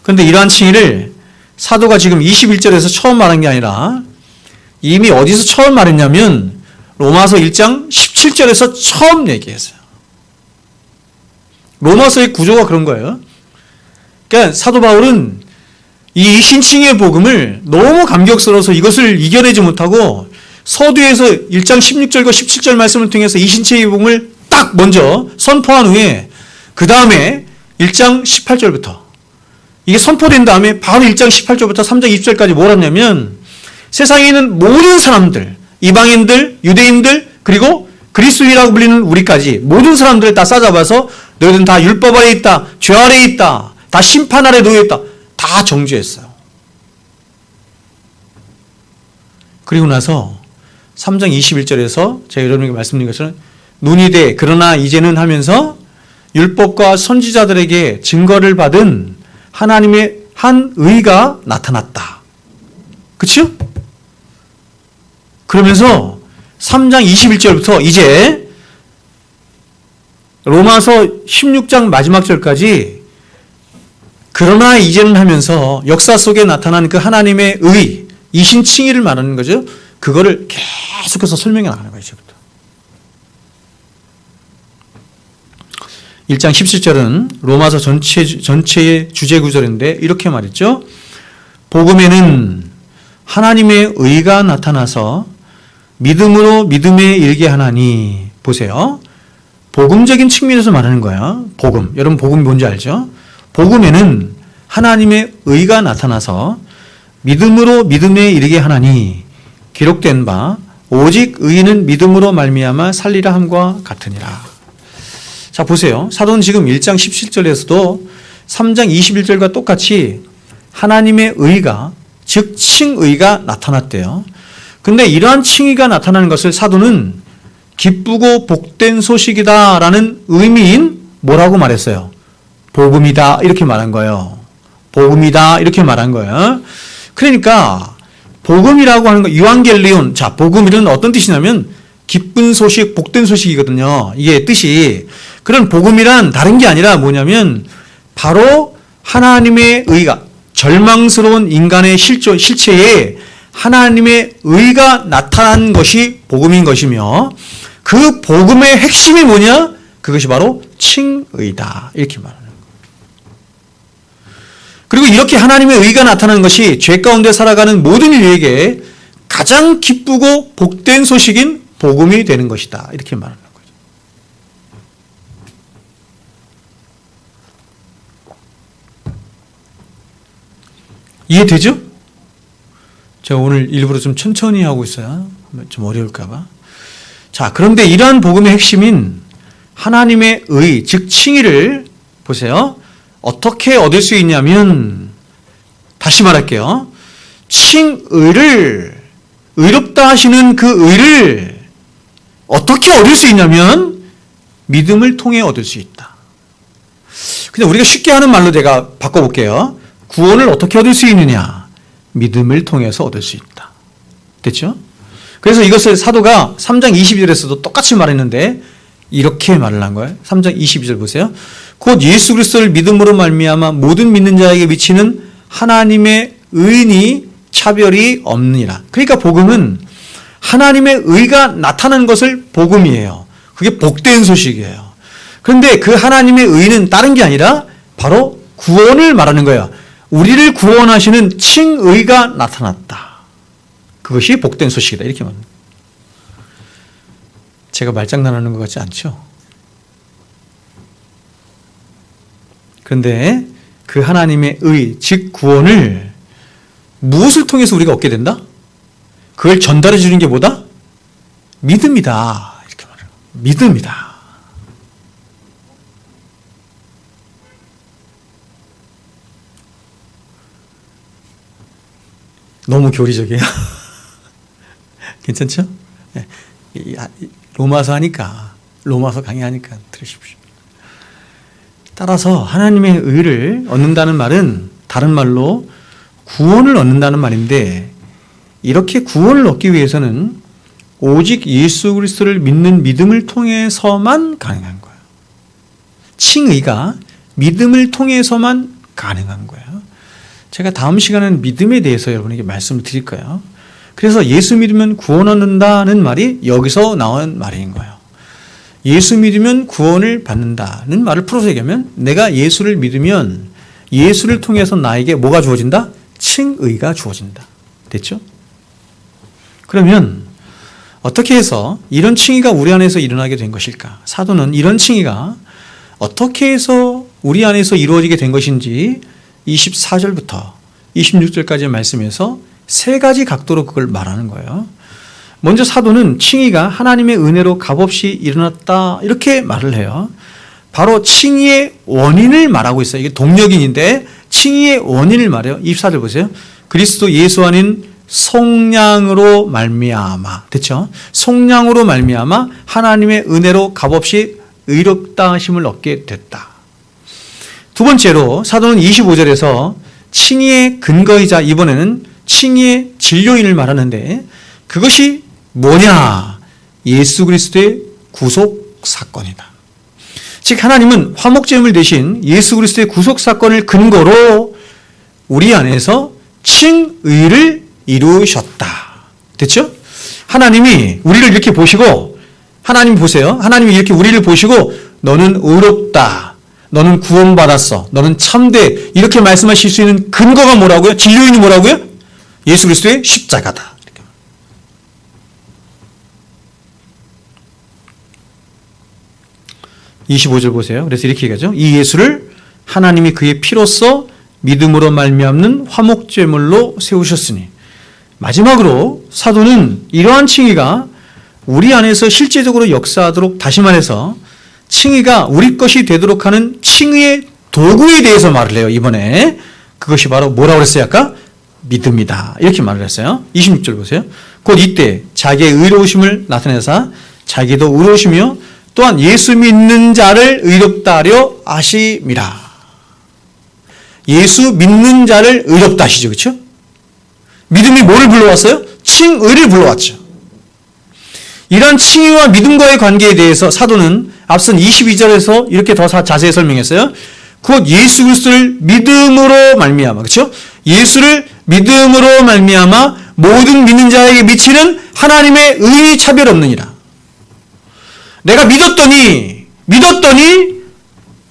S1: 그런데 이러한 칭의를 사도가 지금 21절에서 처음 말한 게 아니라 이미 어디서 처음 말했냐면 로마서 1장 17절에서 처음 얘기했어요. 로마서의 구조가 그런 거예요. 그러니까 사도 바울은 이 신칭의 복음을 너무 감격스러워서 이것을 이겨내지 못하고 서두에서 1장 16절과 17절 말씀을 통해서 이 신칭의 복음을 딱 먼저 선포한 후에 그 다음에 1장 18절부터 이게 선포된 다음에 바로 1장 18절부터 3장 20절까지 뭘 하냐면, 세상에 있는 모든 사람들, 이방인들, 유대인들, 그리고 그리스도인이라고 불리는 우리까지 모든 사람들을 다 싸잡아서 너희들은 다 율법 아래 있다, 죄 아래 있다, 다 심판 아래 놓여 있다, 다 정죄했어요. 그리고 나서 3장 21절에서 제가 여러분에게 말씀드린 것처럼 눈이 돼 그러나 이제는 하면서 율법과 선지자들에게 증거를 받은 하나님의 한 의가 나타났다. 그렇죠? 그러면서 3장 21절부터 이제 로마서 16장 마지막 절까지 그러나 이제는 하면서 역사 속에 나타난 그 하나님의 의, 이신칭의를 말하는 거죠. 그거를 계속해서 설명해 나가는 거예요. 이제부터. 1장 17절은 로마서 전체의 주제 구절인데 이렇게 말했죠. 복음에는 하나님의 의가 나타나서 믿음으로 믿음에 이르게 하나니. 보세요. 복음적인 측면에서 말하는 거야. 복음. 여러분 복음이 뭔지 알죠? 복음에는 하나님의 의가 나타나서 믿음으로 믿음에 이르게 하나니 기록된 바 오직 의인은 믿음으로 말미암아 살리라 함과 같으니라. 자, 보세요. 사도는 지금 1장 17절에서도 3장 21절과 똑같이 하나님의 의가, 즉 칭의가 나타났대요. 근데 이러한 칭의가 나타나는 것을 사도는 기쁘고 복된 소식이다라는 의미인 뭐라고 말했어요? 복음이다 이렇게 말한 거예요. 복음이다 이렇게 말한 거예요. 그러니까 복음이라고 하는 거 유앙겔리온. 자, 복음이란 어떤 뜻이냐면 기쁜 소식, 복된 소식이거든요. 이게 뜻이. 그런 복음이란 다른 게 아니라 뭐냐면 바로 하나님의 의가, 절망스러운 인간의 실체에 하나님의 의가 나타난 것이 복음인 것이며 그 복음의 핵심이 뭐냐? 그것이 바로 칭의다 이렇게 말하는 거예요. 그리고 이렇게 하나님의 의가 나타나는 것이 죄 가운데 살아가는 모든 이에게 가장 기쁘고 복된 소식인 복음이 되는 것이다 이렇게 말하는 거죠. 이해되죠? 제가 오늘 일부러 좀 천천히 하고 있어요. 좀 어려울까 봐. 자, 그런데 이러한 복음의 핵심인 하나님의 의, 즉 칭의를 보세요. 어떻게 얻을 수 있냐면 다시 말할게요. 칭의를 의롭다 하시는 그 의를 어떻게 얻을 수 있냐면 믿음을 통해 얻을 수 있다. 그냥 우리가 쉽게 하는 말로 제가 바꿔볼게요. 구원을 어떻게 얻을 수 있느냐? 믿음을 통해서 얻을 수 있다. 됐죠? 그래서 이것을 사도가 3장 22절에서도 똑같이 말했는데 이렇게 말을 한 거예요. 3장 22절 보세요. 곧 예수 그리스도를 믿음으로 말미암아 모든 믿는 자에게 미치는 하나님의 의인이 차별이 없느니라. 그러니까 복음은 하나님의 의가 나타나는 것을 복음이에요. 그게 복된 소식이에요. 그런데 그 하나님의 의는 다른 게 아니라 바로 구원을 말하는 거예요. 우리를 구원하시는 칭의가 나타났다. 그것이 복된 소식이다. 이렇게 말합니다. 제가 말장난하는 것 같지 않죠? 그런데 그 하나님의 의, 즉 구원을 무엇을 통해서 우리가 얻게 된다? 그걸 전달해 주는 게 뭐다? 믿음이다. 이렇게 말해요. 믿음이다. 너무 교리적이에요. 괜찮죠? 로마서 하니까, 로마서 강의하니까 들으십시오. 따라서 하나님의 의를 얻는다는 말은 다른 말로 구원을 얻는다는 말인데 이렇게 구원을 얻기 위해서는 오직 예수 그리스도를 믿는 믿음을 통해서만 가능한 거예요. 칭의가 믿음을 통해서만 가능한 거예요. 제가 다음 시간에는 믿음에 대해서 여러분에게 말씀을 드릴 거예요. 그래서 예수 믿으면 구원 얻는다는 말이 여기서 나온 말인 거예요. 예수 믿으면 구원을 받는다는 말을 풀어서 얘기하면 내가 예수를 믿으면 예수를 통해서 나에게 뭐가 주어진다? 칭의가 주어진다. 됐죠? 그러면 어떻게 해서 이런 칭의가 우리 안에서 일어나게 된 것일까? 사도는 이런 칭의가 어떻게 해서 우리 안에서 이루어지게 된 것인지 24절부터 26절까지의 말씀에서 세 가지 각도로 그걸 말하는 거예요. 먼저 사도는 칭의가 하나님의 은혜로 값없이 일어났다 이렇게 말을 해요. 바로 칭의의 원인을 말하고 있어요. 이게 동력인인데 칭의의 원인을 말해요. 24절 보세요. 그리스도 예수 안인 속량으로 말미암아. 됐죠? 속량으로 말미암아 하나님의 은혜로 값없이 의롭다 하심을 얻게 됐다. 두 번째로 사도는 25절에서 칭의의 근거이자 이번에는 칭의의 진료인을 말하는데 그것이 뭐냐? 예수 그리스도의 구속 사건이다. 즉 하나님은 화목제물 대신 예수 그리스도의 구속 사건을 근거로 우리 안에서 칭의를 이루셨다. 됐죠? 하나님이 우리를 이렇게 보시고 하나님 보세요. 하나님이 이렇게 우리를 보시고 너는 의롭다. 너는 구원받았어. 너는 참돼. 이렇게 말씀하실 수 있는 근거가 뭐라고요? 진료인이 뭐라고요? 예수 그리스도의 십자가다. 25절 보세요. 그래서 이렇게 얘기하죠. 이 예수를 하나님이 그의 피로써 믿음으로 말미암는 화목제물로 세우셨으니. 마지막으로 사도는 이러한 칭의가 우리 안에서 실제적으로 역사하도록 다시 말해서 칭의가 우리 것이 되도록 하는 칭의의 도구에 대해서 말을 해요. 이번에 그것이 바로 뭐라고 그랬어요? 아까 믿음이다. 이렇게 말을 했어요. 26절 보세요. 곧 이때 자기의 의로우심을 나타내사 자기도 의로우시며 또한 예수 믿는 자를 의롭다 하려 하심이라. 예수 믿는 자를 의롭다 하시죠. 그렇죠? 믿음이 뭐를 불러왔어요? 칭의를 불러왔죠. 이런 칭의와 믿음과의 관계에 대해서 사도는 앞선 22절에서 이렇게 더 자세히 설명했어요. 곧 예수 그리스도를 믿음으로 말미암아, 그렇죠? 예수를 믿음으로 말미암아 모든 믿는 자에게 미치는 하나님의 의의 차별 없느니라. 내가 믿었더니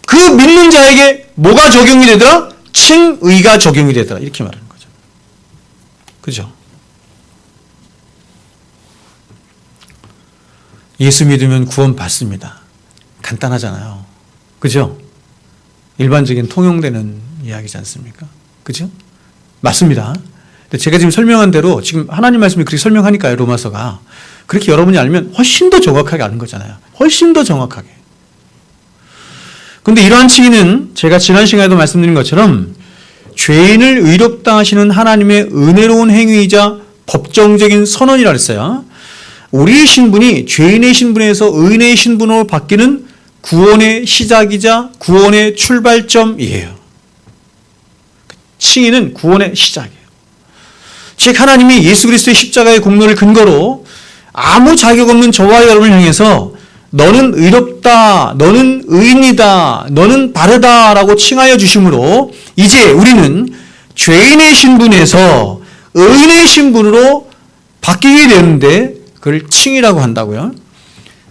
S1: 그 믿는 자에게 뭐가 적용이 되더라? 칭의가 적용이 되더라. 이렇게 말하는 거죠. 그죠? 예수 믿으면 구원 받습니다. 간단하잖아요. 그죠? 일반적인 통용되는 이야기지 않습니까? 그죠? 맞습니다. 근데 제가 지금 설명한 대로 지금 하나님 말씀이 그렇게 설명하니까요, 로마서가. 그렇게 여러분이 알면 훨씬 더 정확하게 아는 거잖아요. 훨씬 더 정확하게. 근데 이러한 칭의는 제가 지난 시간에도 말씀드린 것처럼 죄인을 의롭다 하시는 하나님의 은혜로운 행위이자 법정적인 선언이라 했어요. 우리의 신분이 죄인의 신분에서 의인의 신분으로 바뀌는 구원의 시작이자 구원의 출발점이에요. 칭의는 구원의 시작이에요. 즉 하나님이 예수 그리스도의 십자가의 공로를 근거로 아무 자격 없는 저와 여러분을 향해서 너는 의롭다, 너는 의인이다, 너는 바르다라고 칭하여 주심으로 이제 우리는 죄인의 신분에서 의인의 신분으로 바뀌게 되는데 그걸 칭의라고 한다고요.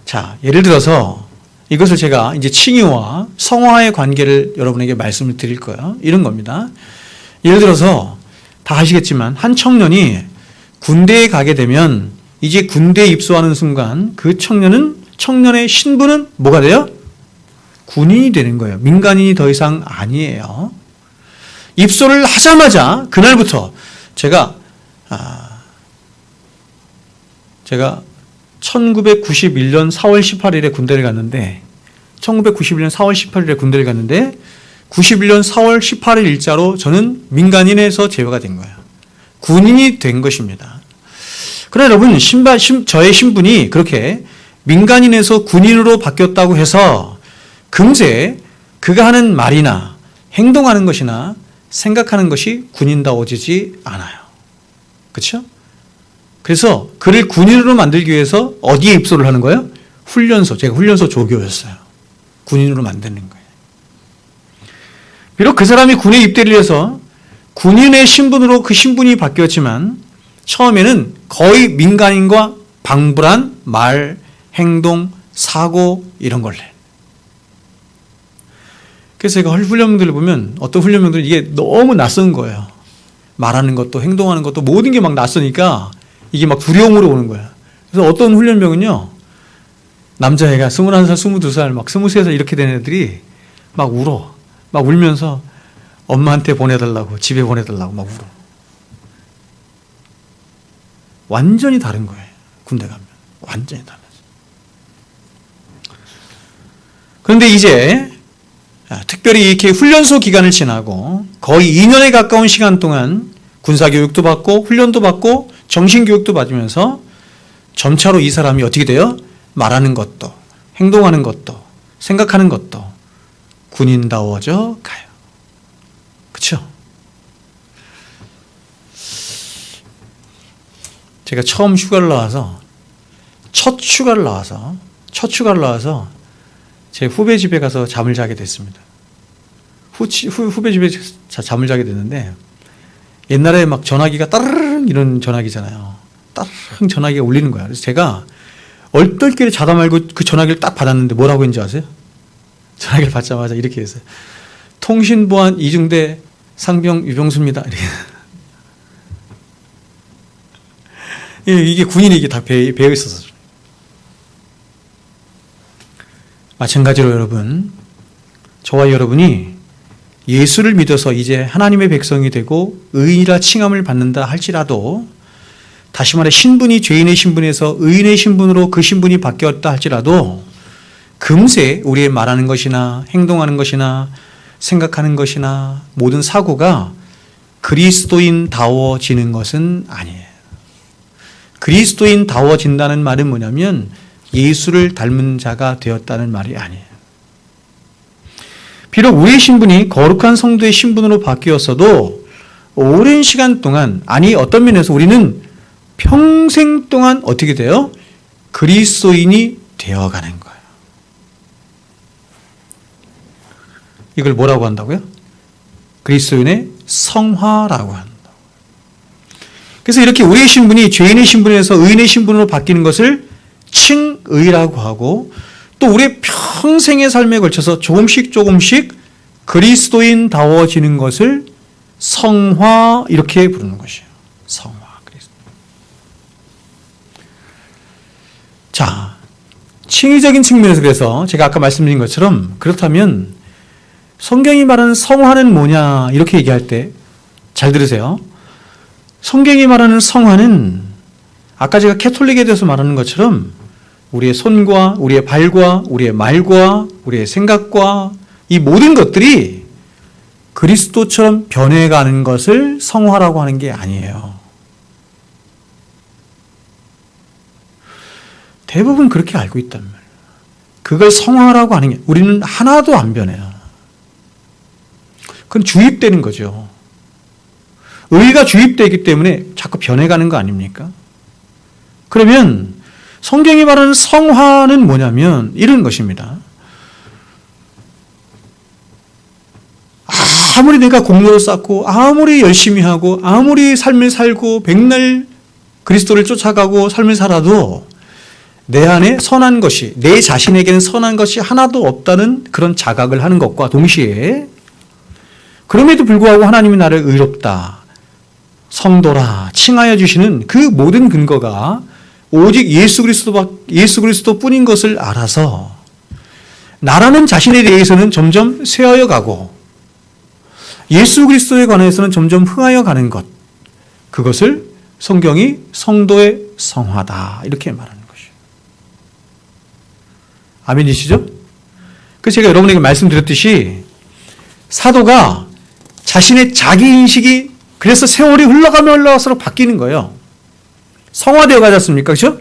S1: 자, 예를 들어서 이것을 제가 이제 칭의와 성화의 관계를 여러분에게 말씀을 드릴 거예요. 이런 겁니다. 예를 들어서 다 아시겠지만 한 청년이 군대에 가게 되면 이제 군대에 입소하는 순간 그 청년의 신분은 뭐가 돼요? 군인이 되는 거예요. 민간인이 더 이상 아니에요. 입소를 하자마자 그날부터 제가 1991년 4월 18일에 군대를 갔는데 91년 4월 18일 일자로 저는 민간인에서 제외가 된 거예요. 군인이 된 것입니다. 그러나 여러분, 저의 신분이 그렇게 민간인에서 군인으로 바뀌었다고 해서 금세 그가 하는 말이나 행동하는 것이나 생각하는 것이 군인다워지지 않아요. 그렇죠? 그래서 그를 군인으로 만들기 위해서 어디에 입소를 하는 거예요? 훈련소. 제가 훈련소 조교였어요. 군인으로 만드는 거예요. 비록 그 사람이 군에 입대를 해서 군인의 신분으로 그 신분이 바뀌었지만 처음에는 거의 민간인과 방불한 말, 행동, 사고 이런 걸 해. 그래서 제가 훈련병들을 보면 어떤 훈련병들은 이게 너무 낯선 거예요. 말하는 것도 행동하는 것도 모든 게 막 낯서니까 이게 막 두려움으로 오는 거야. 그래서 어떤 훈련병은요, 남자애가 21살, 22살, 막 23살 이렇게 된 애들이 막 울어. 막 울면서 엄마한테 보내달라고, 집에 보내달라고 막 울어. 완전히 다른 거예요. 군대 가면. 완전히 달라져. 그런데 이제 특별히 이렇게 훈련소 기간을 지나고 거의 2년에 가까운 시간 동안 군사교육도 받고 훈련도 받고 정신교육도 받으면서 점차로 이 사람이 어떻게 돼요? 말하는 것도 행동하는 것도 생각하는 것도 군인다워져 가요. 그렇죠? 제가 처음 휴가를 나와서 첫 휴가를 나와서 제 후배 집에 가서 잠을 자게 됐습니다. 후배 집에 잠을 자게 됐는데 옛날에 막 전화기가 따르릉 이런 전화기잖아요. 따르릉 전화기가 울리는 거야. 그래서 제가 얼떨결에 자다 말고 그 전화기를 딱 받았는데 뭐라고 했는지 아세요? 전화기를 받자마자 이렇게 했어요. 통신보안 이중대 상병 유병수입니다. 이게 군인이 이게 다 배어 있어서. 마찬가지로 여러분, 저와 여러분이 예수를 믿어서 이제 하나님의 백성이 되고 의인이라 칭함을 받는다 할지라도, 다시 말해 신분이 죄인의 신분에서 의인의 신분으로 그 신분이 바뀌었다 할지라도 금세 우리의 말하는 것이나 행동하는 것이나 생각하는 것이나 모든 사고가 그리스도인다워지는 것은 아니에요. 그리스도인다워진다는 말은 뭐냐면 예수를 닮은 자가 되었다는 말이 아니에요. 비록 우리의 신분이 거룩한 성도의 신분으로 바뀌었어도 오랜 시간 동안, 아니 어떤 면에서 우리는 평생 동안 어떻게 돼요? 그리스도인이 되어가는 거예요. 이걸 뭐라고 한다고요? 그리스도인의 성화라고 한다. 그래서 이렇게 우리의 신분이 죄인의 신분에서 의인의 신분으로 바뀌는 것을 칭의라고 하고, 또 우리의 평생의 삶에 걸쳐서 조금씩 그리스도인다워지는 것을 성화, 이렇게 부르는 것이에요. 성화. 자, 칭의적인 측면에서 그래서 제가 아까 말씀드린 것처럼, 그렇다면 성경이 말하는 성화는 뭐냐 이렇게 얘기할 때 잘 들으세요. 성경이 말하는 성화는 아까 제가 캐톨릭에 대해서 말하는 것처럼 우리의 손과 우리의 발과 우리의 말과 우리의 생각과 이 모든 것들이 그리스도처럼 변해가는 것을 성화라고 하는 게 아니에요. 대부분 그렇게 알고 있단 말이에요. 그걸 성화라고 하는 게, 우리는 하나도 안 변해요. 그건 주입되는 거죠. 의가 주입되기 때문에 자꾸 변해가는 거 아닙니까? 그러면 성경이 말하는 성화는 뭐냐면 이런 것입니다. 아무리 내가 공로를 쌓고 아무리 열심히 하고 아무리 삶을 살고 백날 그리스도를 쫓아가고 삶을 살아도 내 안에 선한 것이, 내 자신에게는 선한 것이 하나도 없다는 그런 자각을 하는 것과 동시에, 그럼에도 불구하고 하나님이 나를 의롭다, 성도라 칭하여 주시는 그 모든 근거가 오직 예수 그리스도뿐인 것을 알아서 나라는 자신에 대해서는 점점 쇠하여 가고 예수 그리스도에 관해서는 점점 흥하여 가는 것, 그것을 성경이 성도의 성화다 이렇게 말하는 것이에요. 아멘이시죠? 그래서 제가 여러분에게 말씀드렸듯이 사도가 자신의 자기인식이 그래서 세월이 흘러가면 흘러갈수록 바뀌는 거예요. 성화되어 가지 않습니까? 그렇죠?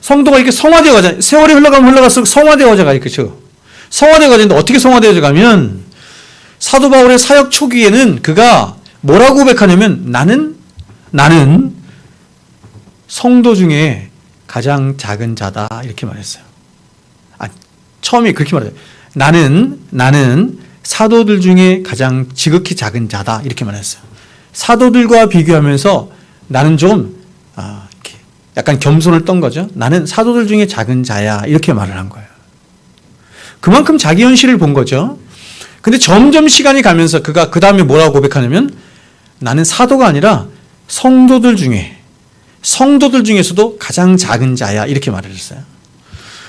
S1: 성도가 이렇게 성화되어 가잖아요. 세월이 흘러가면 흘러갈수록 성화되어 가잖아요. 그렇죠? 성화되어 가는데 어떻게 성화되어 가면 사도 바울의 사역 초기에는 그가 뭐라고 고백하냐면 나는 성도 중에 가장 작은 자다 이렇게 말했어요. 처음에 그렇게 말해요. 나는 사도들 중에 가장 지극히 작은 자다 이렇게 말했어요. 사도들과 비교하면서 나는 좀 이렇게 약간 겸손을 떤 거죠. 나는 사도들 중에 작은 자야 이렇게 말을 한 거예요. 그만큼 자기 현실을 본 거죠. 근데 점점 시간이 가면서 그가 그 다음에 뭐라고 고백하냐면 나는 사도가 아니라 성도들 중에서도 가장 작은 자야 이렇게 말을 했어요.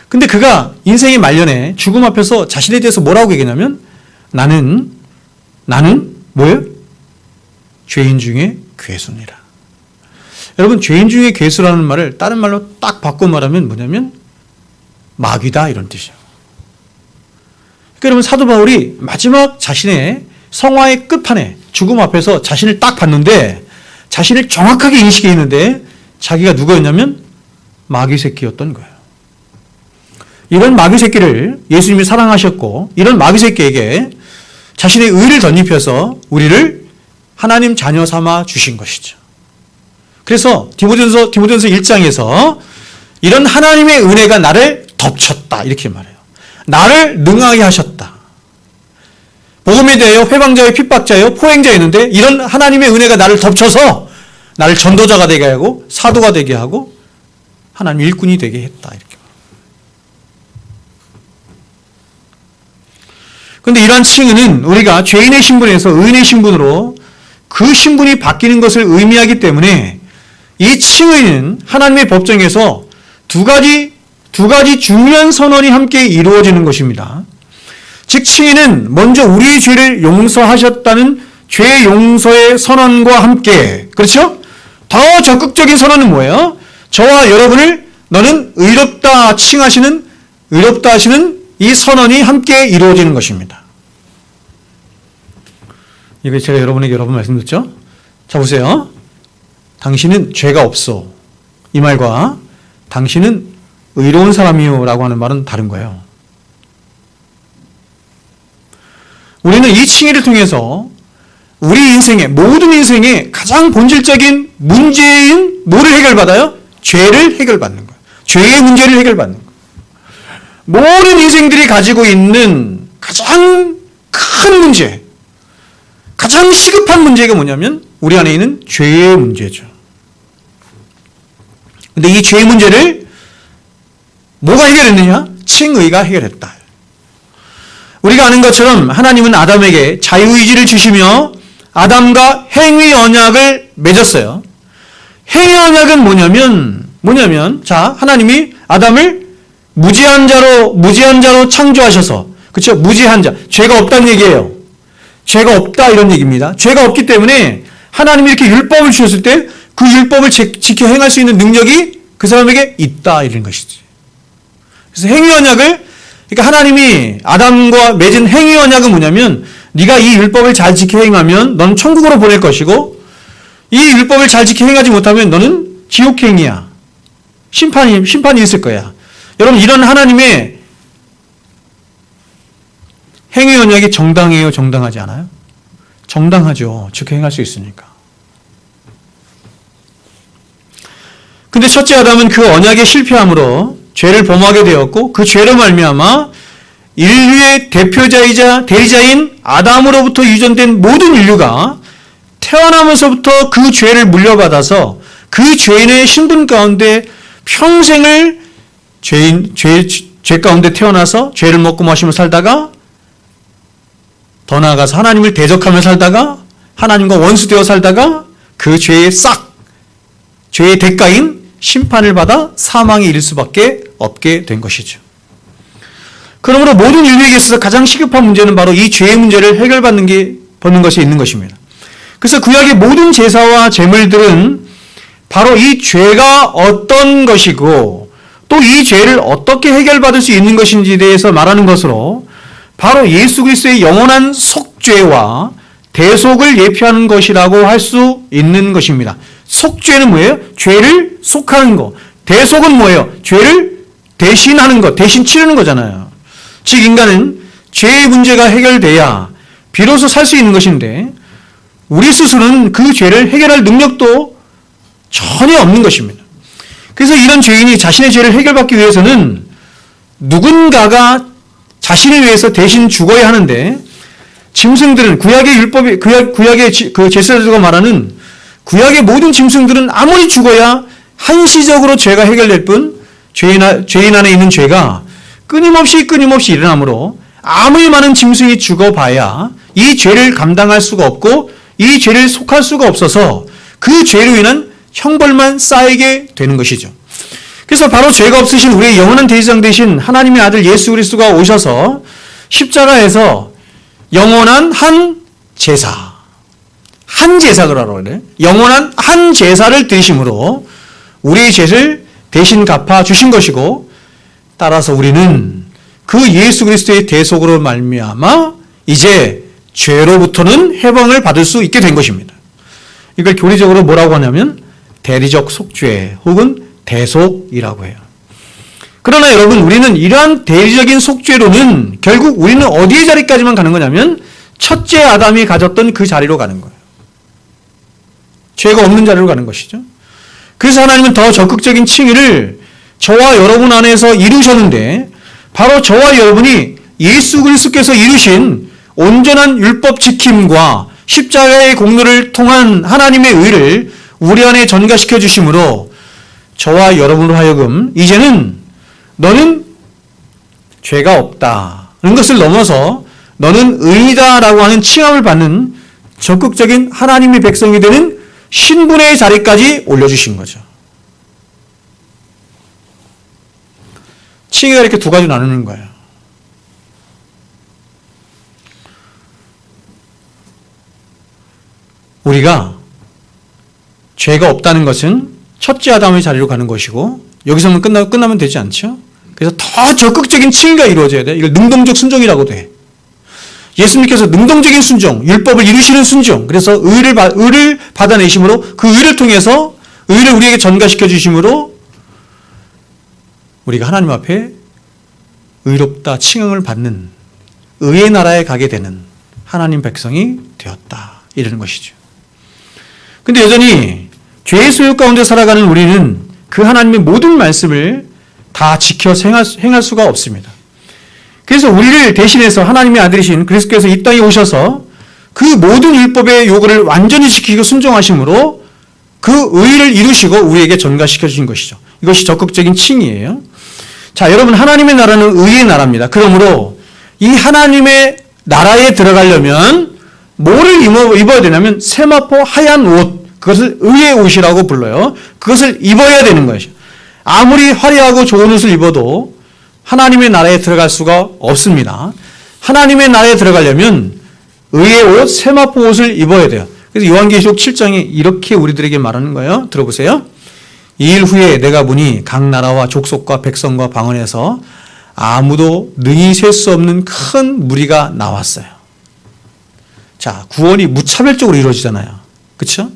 S1: 근데 그가 인생의 말년에 죽음 앞에서 자신에 대해서 뭐라고 얘기하냐면 나는 뭐예요? 죄인 중에 괴수니라. 여러분, 죄인 중에 괴수라는 말을 다른 말로 딱 바꿔 말하면 뭐냐면 마귀다 이런 뜻이에요. 그러니까 여러분, 사도 바울이 마지막 자신의 성화의 끝판에 죽음 앞에서 자신을 딱 봤는데 자신을 정확하게 인식했는데 자기가 누구였냐면 마귀 새끼였던 거예요. 이런 마귀 새끼를 예수님이 사랑하셨고 이런 마귀 새끼에게 자신의 의를 덧입혀서 우리를 하나님 자녀 삼아 주신 것이죠. 그래서 디모데전서 1장에서 이런 하나님의 은혜가 나를 덮쳤다 이렇게 말해요. 나를 능하게 하셨다. 복음에 대하여 회방자여 핍박자여 포행자였는데 이런 하나님의 은혜가 나를 덮쳐서 나를 전도자가 되게 하고 사도가 되게 하고 하나님 일꾼이 되게 했다 이렇게. 그런데 이러한 칭의는 우리가 죄인의 신분에서 의인의 신분으로 그 신분이 바뀌는 것을 의미하기 때문에 이 칭의는 하나님의 법정에서 두 가지 중요한 선언이 함께 이루어지는 것입니다. 즉 칭의는 먼저 우리의 죄를 용서하셨다는 죄 용서의 선언과 함께, 그렇죠? 더 적극적인 선언은 뭐예요? 저와 여러분을 너는 의롭다 하시는 이 선언이 함께 이루어지는 것입니다. 이거 제가 여러분에게 여러 번 말씀드렸죠? 자, 보세요. 당신은 죄가 없어. 이 말과 당신은 의로운 사람이요 라고 하는 말은 다른 거예요. 우리는 이 칭의를 통해서 우리 인생의, 모든 인생의 가장 본질적인 문제인 뭐를 해결받아요? 죄를 해결받는 거예요. 죄의 문제를 해결받는 거예요. 모든 인생들이 가지고 있는 가장 큰 문제, 가장 시급한 문제가 뭐냐면 우리 안에 있는 죄의 문제죠. 근데 이 죄의 문제를 뭐가 해결했느냐? 칭의가 해결했다. 우리가 아는 것처럼 하나님은 아담에게 자유의지를 주시며 아담과 행위 언약을 맺었어요. 행위 언약은 뭐냐면 자, 하나님이 아담을 무지한 자로 창조하셔서, 그렇죠? 무지한 자, 죄가 없다는 얘기예요. 죄가 없다 이런 얘기입니다. 죄가 없기 때문에 하나님이 이렇게 율법을 주셨을 때 그 율법을 지켜 행할 수 있는 능력이 그 사람에게 있다 이런 것이지. 그래서 행위 언약을, 그러니까 하나님이 아담과 맺은 행위 언약은 뭐냐면 네가 이 율법을 잘 지켜 행하면 너는 천국으로 보낼 것이고 이 율법을 잘 지켜 행하지 못하면 너는 지옥행이야. 심판이 있을 거야. 여러분, 이런 하나님의 행위 언약이 정당해요, 정당하지 않아요? 정당하죠. 지켜 행할 수 있으니까. 근데 첫째 아담은 그 언약에 실패함으로 죄를 범하게 되었고 그 죄로 말미암아 인류의 대표자이자 대리자인 아담으로부터 유전된 모든 인류가 태어나면서부터 그 죄를 물려받아서 그 죄인의 신분 가운데 평생을 죄 가운데 태어나서 죄를 먹고 마시며 살다가 더 나아가서 하나님을 대적하며 살다가 하나님과 원수되어 살다가 그 죄의 죄의 대가인 심판을 받아 사망에 이를 수밖에 없게 된 것이죠. 그러므로 모든 인류에게 있어서 가장 시급한 문제는 바로 이 죄의 문제를 해결받는 것이 있는 것입니다. 그래서 구약의 모든 제사와 제물들은 바로 이 죄가 어떤 것이고 또 이 죄를 어떻게 해결받을 수 있는 것인지에 대해서 말하는 것으로 바로 예수 그리스도의 영원한 속죄와 대속을 예표하는 것이라고 할 수 있는 것입니다. 속죄는 뭐예요? 죄를 속하는 것. 대속은 뭐예요? 죄를 대신하는 것, 대신 치르는 거잖아요. 즉 인간은 죄의 문제가 해결돼야 비로소 살 수 있는 것인데 우리 스스로는 그 죄를 해결할 능력도 전혀 없는 것입니다. 그래서 이런 죄인이 자신의 죄를 해결받기 위해서는 누군가가 자신을 위해서 대신 죽어야 하는데 짐승들은 구약의 그 제사들과 말하는 구약의 모든 짐승들은 아무리 죽어야 한시적으로 죄가 해결될 뿐 죄인 안에 있는 죄가 끊임없이 일어나므로 아무리 많은 짐승이 죽어봐야 이 죄를 감당할 수가 없고 이 죄를 속할 수가 없어서 그 죄로 인한 형벌만 쌓이게 되는 것이죠. 그래서 바로 죄가 없으신 우리의 영원한 대제사장 되신 하나님의 아들 예수 그리스도가 오셔서 십자가에서 영원한 한 제사라고 그래. 영원한 한 제사를 드리심으로 우리의 죄를 대신 갚아 주신 것이고 따라서 우리는 그 예수 그리스도의 대속으로 말미암아 이제 죄로부터는 해방을 받을 수 있게 된 것입니다. 이걸 교리적으로 뭐라고 하냐면 대리적 속죄 혹은 대속이라고 해요. 그러나 여러분, 우리는 이러한 대리적인 속죄로는 결국 우리는 어디의 자리까지만 가는 거냐면 첫째 아담이 가졌던 그 자리로 가는 거예요. 죄가 없는 자리로 가는 것이죠. 그래서 하나님은 더 적극적인 칭의를 저와 여러분 안에서 이루셨는데 바로 저와 여러분이 예수 그리스도께서 이루신 온전한 율법 지킴과 십자가의 공로를 통한 하나님의 의를 우리 안에 전가시켜 주심으로 저와 여러분으로 하여금 이제는 너는 죄가 없다는 것을 넘어서 너는 의인이다라고 하는 칭함을 받는 적극적인 하나님의 백성이 되는 신분의 자리까지 올려주신 거죠. 칭의가 이렇게 두 가지로 나누는 거예요. 우리가 죄가 없다는 것은 첫째 아담의 자리로 가는 것이고 여기서만 끝나면 되지 않죠? 그래서 더 적극적인 칭의가 이루어져야 돼. 이걸 능동적 순종이라고 돼. 예수님께서 능동적인 순종, 율법을 이루시는 순종, 그래서 의를 받아내심으로 그 의를 통해서 의를 우리에게 전가시켜 주심으로 우리가 하나님 앞에 의롭다 칭함을 받는 의의 나라에 가게 되는 하나님 백성이 되었다. 이러는 것이죠. 근데 여전히 죄의 소욕 가운데 살아가는 우리는 그 하나님의 모든 말씀을 다 지켜 행할 수가 없습니다. 그래서 우리를 대신해서 하나님의 아들이신 그리스도께서 이 땅에 오셔서 그 모든 율법의 요구를 완전히 지키고 순종하심으로 그 의를 이루시고 우리에게 전가시켜 주신 것이죠. 이것이 적극적인 칭의예요. 자, 여러분, 하나님의 나라는 의의 나라입니다. 그러므로 이 하나님의 나라에 들어가려면 뭐를 입어야 되냐면 세마포 하얀 옷, 그것을 의의 옷이라고 불러요. 그것을 입어야 되는 것이죠. 아무리 화려하고 좋은 옷을 입어도 하나님의 나라에 들어갈 수가 없습니다. 하나님의 나라에 들어가려면 의의 옷, 세마포 옷을 입어야 돼요. 그래서 요한계시록 7장에 이렇게 우리들에게 말하는 거예요. 들어보세요. 이 일 후에 내가 보니 각 나라와 족속과 백성과 방언에서 아무도 능히 셀 수 없는 큰 무리가 나왔어요. 자, 구원이 무차별적으로 이루어지잖아요. 그렇죠?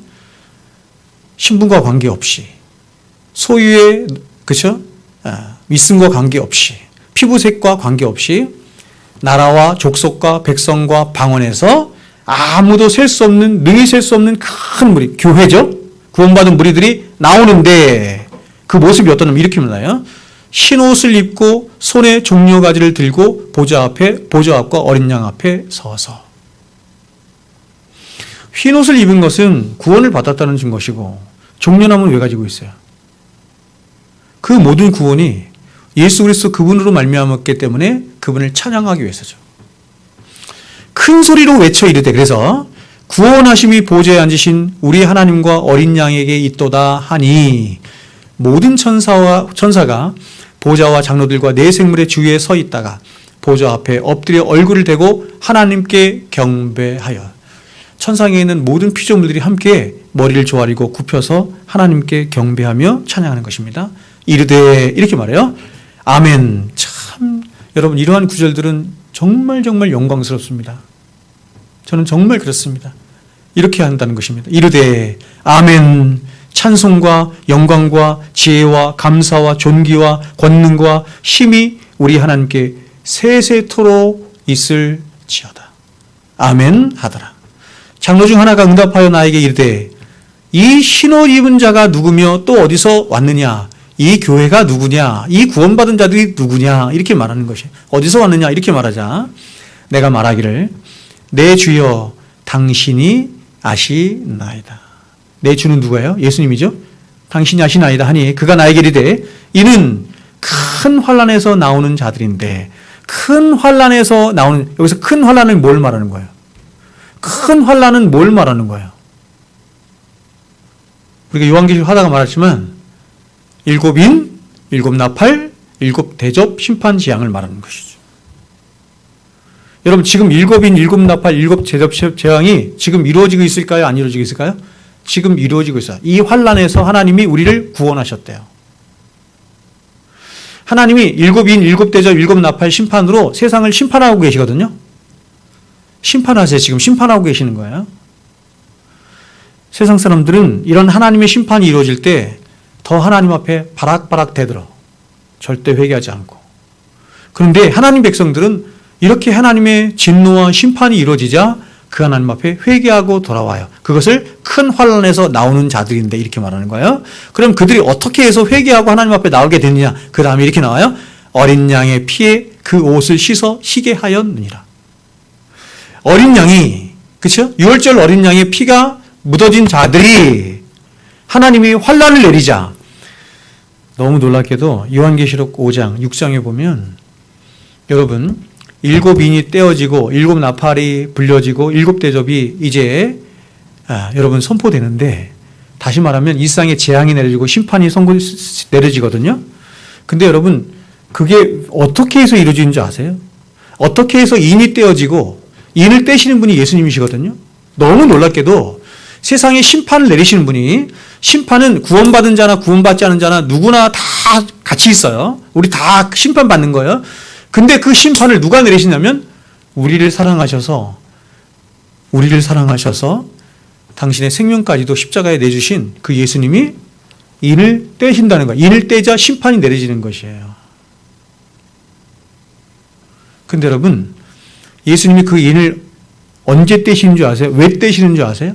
S1: 신분과 관계없이, 소유의, 그렇죠? 믿음과 관계없이, 피부색과 관계없이 나라와 족속과 백성과 방언에서 아무도 셀 수 없는, 능히 셀 수 없는 큰 무리, 교회죠? 구원받은 무리들이 나오는데 그 모습이 어떠냐면 이렇게 나와요. 흰 옷을 입고 손에 종려가지를 들고 보좌 앞과 어린 양 앞에 서서. 흰 옷을 입은 것은 구원을 받았다는 증거시고 종려나무는 왜 가지고 있어요? 그 모든 구원이 예수 그리스도 그분으로 말미암았기 때문에 그분을 찬양하기 위해서죠. 큰 소리로 외쳐 이르되, 그래서 구원하심이 보좌에 앉으신 우리 하나님과 어린 양에게 있도다 하니 모든 천사가 보좌와 장로들과 네 생물의 주위에 서 있다가 보좌 앞에 엎드려 얼굴을 대고 하나님께 경배하여, 천상에 있는 모든 피조물들이 함께 머리를 조아리고 굽혀서 하나님께 경배하며 찬양하는 것입니다. 이르되, 이렇게 말해요. 아멘. 참, 여러분, 이러한 구절들은 정말 영광스럽습니다. 저는 정말 그렇습니다. 이렇게 한다는 것입니다. 이르되 아멘. 찬송과 영광과 지혜와 감사와 존귀와 권능과 힘이 우리 하나님께 세세토록 있을지어다. 아멘 하더라. 장로 중 하나가 응답하여 나에게 이르되, 이 흰옷 입은 자가 누구며 또 어디서 왔느냐? 이 교회가 누구냐? 이 구원받은 자들이 누구냐? 이렇게 말하는 것이, 어디서 왔느냐? 이렇게 말하자 내가 말하기를, 내 주여 당신이 아시나이다. 내 주는 누구예요? 예수님이죠. 당신이 아시나이다 하니 그가 나에게 이르되, 이는 큰 환난에서 나오는 자들인데, 큰 환난에서 나오는, 여기서 큰 환난을 뭘 말하는 거예요? 큰 환난은 뭘 말하는 거예요? 우리가 요한계시록 하다가 말했지만 7인, 7나팔, 7대접, 심판지향을 말하는 것이죠. 여러분, 지금 7인, 7나팔, 7대접 재앙이 지금 이루어지고 있을까요? 안 이루어지고 있을까요? 지금 이루어지고 있어요. 이 환난에서 하나님이 우리를 구원하셨대요. 하나님이 7인, 7대접, 7나팔 심판으로 세상을 심판하고 계시거든요. 심판하세요. 지금 심판하고 계시는 거예요. 세상 사람들은 이런 하나님의 심판이 이루어질 때 더 하나님 앞에 바락바락 대들어. 절대 회개하지 않고. 그런데 하나님 백성들은 이렇게 하나님의 진노와 심판이 이루어지자 그 하나님 앞에 회개하고 돌아와요. 그것을 큰 환난에서 나오는 자들인데 이렇게 말하는 거예요. 그럼 그들이 어떻게 해서 회개하고 하나님 앞에 나오게 되느냐? 그 다음에 이렇게 나와요. 어린 양의 피에 그 옷을 씻어 희게 하였느니라. 어린 양이, 그렇죠? 6월절 어린 양의 피가 묻어진 자들이 하나님이 환난을 내리자, 너무 놀랍게도 요한계시록 5장, 6장에 보면 여러분 7인이 떼어지고 7나팔이 불려지고 7대접이 이제 여러분 선포되는데, 다시 말하면 이 세상에 재앙이 내려지고 심판이 내려지거든요. 근데 여러분, 그게 어떻게 해서 이루어지는 줄 아세요? 어떻게 해서 인이 떼어지고 인을 떼시는 분이 예수님이시거든요. 너무 놀랍게도 세상에 심판을 내리시는 분이, 심판은 구원받은 자나 구원받지 않은 자나 누구나 다 같이 있어요. 우리 다 심판받는 거예요. 근데 그 심판을 누가 내리시냐면 우리를 사랑하셔서 당신의 생명까지도 십자가에 내주신 그 예수님이 인을 떼신다는 거예요. 인을 떼자 심판이 내려지는 것이에요. 근데 여러분, 예수님이 그 인을 언제 떼시는 줄 아세요? 왜 떼시는 줄 아세요?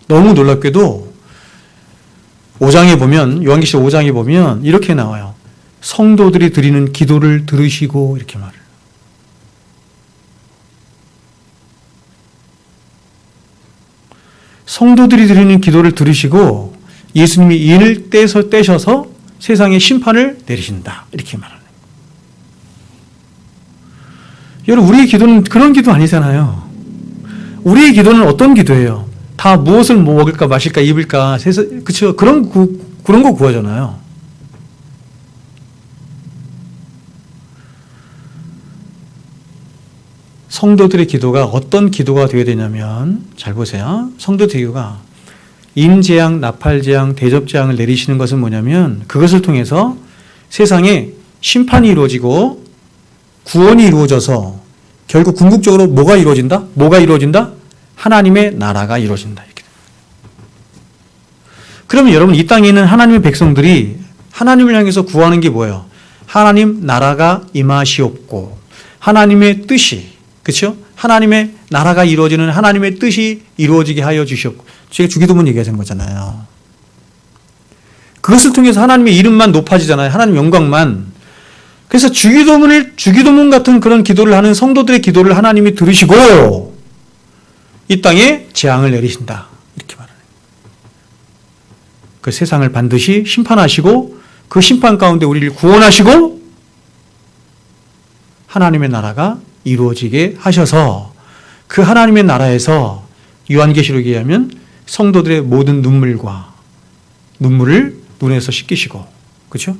S1: 너무 놀랍게도 5장에 보면, 요한계시록 5장에 보면 이렇게 나와요. 성도들이 드리는 기도를 들으시고, 이렇게 말해요. 성도들이 드리는 기도를 들으시고 예수님이 인을 떼셔서 세상에 심판을 내리신다, 이렇게 말하는 거예요. 여러분, 우리의 기도는 그런 기도 아니잖아요. 우리의 기도는 어떤 기도예요? 다 무엇을 먹을까 마실까 입을까, 그쵸? 그런 거 구하잖아요. 성도들의 기도가 어떤 기도가 되어야 되냐면, 잘 보세요. 성도들의 기도가 임재앙, 나팔재앙, 대접재앙을 내리시는 것은 뭐냐면, 그것을 통해서 세상에 심판이 이루어지고 구원이 이루어져서 결국 궁극적으로 뭐가 이루어진다? 뭐가 이루어진다? 하나님의 나라가 이루어진다. 이렇게. 그러면 여러분, 이 땅에 있는 하나님의 백성들이 하나님을 향해서 구하는 게 뭐예요? 하나님 나라가 임하시옵고 하나님의 뜻이, 그렇죠? 하나님의 나라가 이루어지는 하나님의 뜻이 이루어지게 하여 주시옵고. 제가 주기도문 얘기하는 거잖아요. 그것을 통해서 하나님의 이름만 높아지잖아요. 하나님 영광만. 그래서 주기도문 같은 그런 기도를 하는 성도들의 기도를 하나님이 들으시고 이 땅에 재앙을 내리신다, 이렇게 말하는 거예요. 그 세상을 반드시 심판하시고 그 심판 가운데 우리를 구원하시고 하나님의 나라가 이루어지게 하셔서 그 하나님의 나라에서 요한계시록에 의하면 성도들의 모든 눈물을 눈에서 씻기시고, 그렇죠?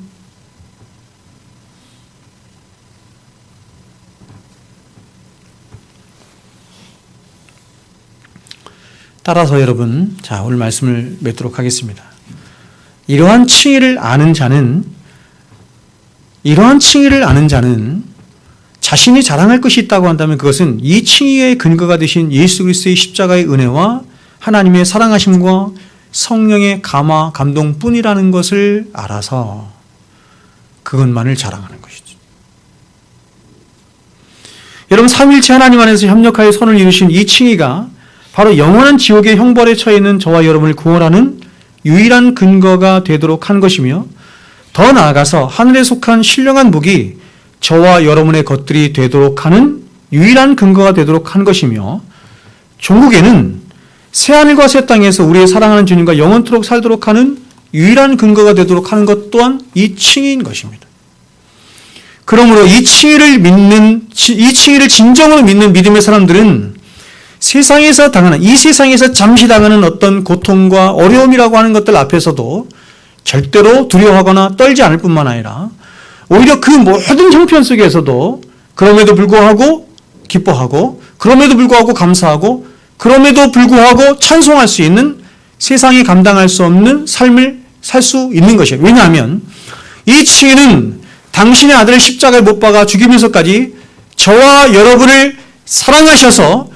S1: 따라서 여러분, 자, 오늘 말씀을 맺도록 하겠습니다. 이러한 칭의를 아는 자는 자신이 자랑할 것이 있다고 한다면 그것은 이 칭의의 근거가 되신 예수 그리스도의 십자가의 은혜와 하나님의 사랑하심과 성령의 감화, 감동뿐이라는 것을 알아서 그것만을 자랑하는 것이죠. 여러분, 삼위일체 하나님 안에서 협력하여 선을 이루신 이 칭의가 바로 영원한 지옥의 형벌에 처해 있는 저와 여러분을 구원하는 유일한 근거가 되도록 한 것이며, 더 나아가서 하늘에 속한 신령한 복이 저와 여러분의 것들이 되도록 하는 유일한 근거가 되도록 한 것이며, 종국에는 새하늘과 새 땅에서 우리의 사랑하는 주님과 영원토록 살도록 하는 유일한 근거가 되도록 하는 것 또한 이 칭의인 것입니다. 그러므로 이 칭의를 진정으로 믿는 믿음의 사람들은 이 세상에서 잠시 당하는 어떤 고통과 어려움이라고 하는 것들 앞에서도 절대로 두려워하거나 떨지 않을 뿐만 아니라 오히려 그 모든 형편 속에서도 그럼에도 불구하고 기뻐하고, 그럼에도 불구하고 감사하고, 그럼에도 불구하고 찬송할 수 있는, 세상이 감당할 수 없는 삶을 살 수 있는 것이에요. 왜냐하면 이 칭의는 당신의 아들을 십자가에 못 박아 죽이면서까지 저와 여러분을 사랑하셔서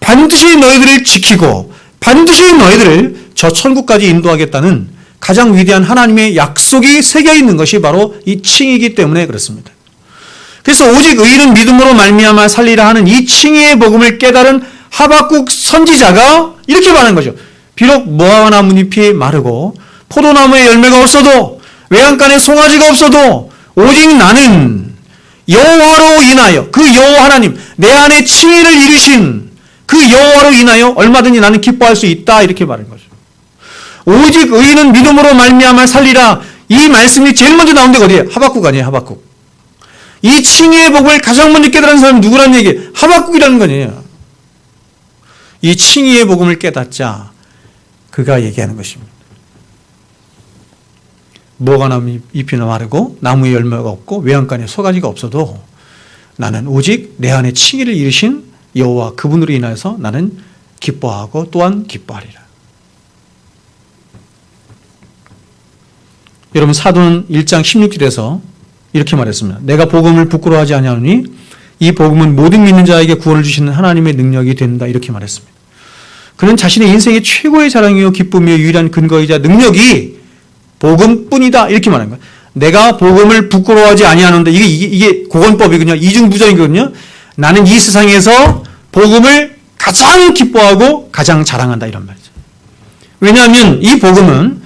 S1: 반드시 너희들을 지키고 반드시 너희들을 저 천국까지 인도하겠다는 가장 위대한 하나님의 약속이 새겨 있는 것이 바로 이 칭의이기 때문에 그렇습니다. 그래서 오직 의인은 믿음으로 말미암아 살리라 하는 이 칭의의 복음을 깨달은 하박국 선지자가 이렇게 말하는 거죠. 비록 무화과 나뭇잎이 마르고 포도나무에 열매가 없어도 외양간에 송아지가 없어도 오직 나는 여호와로 인하여, 그 여호와 하나님, 내 안에 칭의를 이루신 그 여호와로 인하여 얼마든지 나는 기뻐할 수 있다, 이렇게 말하는 거죠. 오직 의인은 믿음으로 말미암아 살리라. 이 말씀이 제일 먼저 나온 데가 어디예요? 하박국 아니에요? 하박국. 이 칭의의 복을 가장 먼저 깨달은 사람이 누구라는 얘기예요? 하박국이라는 거예요. 이 칭의의 복음을 깨닫자 그가 얘기하는 것입니다. 무화과 나무 잎이 마르고 나무에 열매가 없고 외양간에 소가지가 없어도 나는 오직 내 안에 칭의를 이루신 여호와 그분으로 인하여서 나는 기뻐하고 또한 기뻐하리라. 여러분, 사도는 1장 16절에서 이렇게 말했습니다. 내가 복음을 부끄러워하지 아니하노니 이 복음은 모든 믿는 자에게 구원을 주시는 하나님의 능력이 된다, 이렇게 말했습니다. 그는 자신의 인생의 최고의 자랑이요 기쁨이요 유일한 근거이자 능력이 복음뿐이다, 이렇게 말한 거예요. 내가 복음을 부끄러워하지 아니하는데 이게 고건법이거든요. 이중부정이거든요. 나는 이 세상에서 복음을 가장 기뻐하고 가장 자랑한다 이런 말이죠. 왜냐하면 이 복음은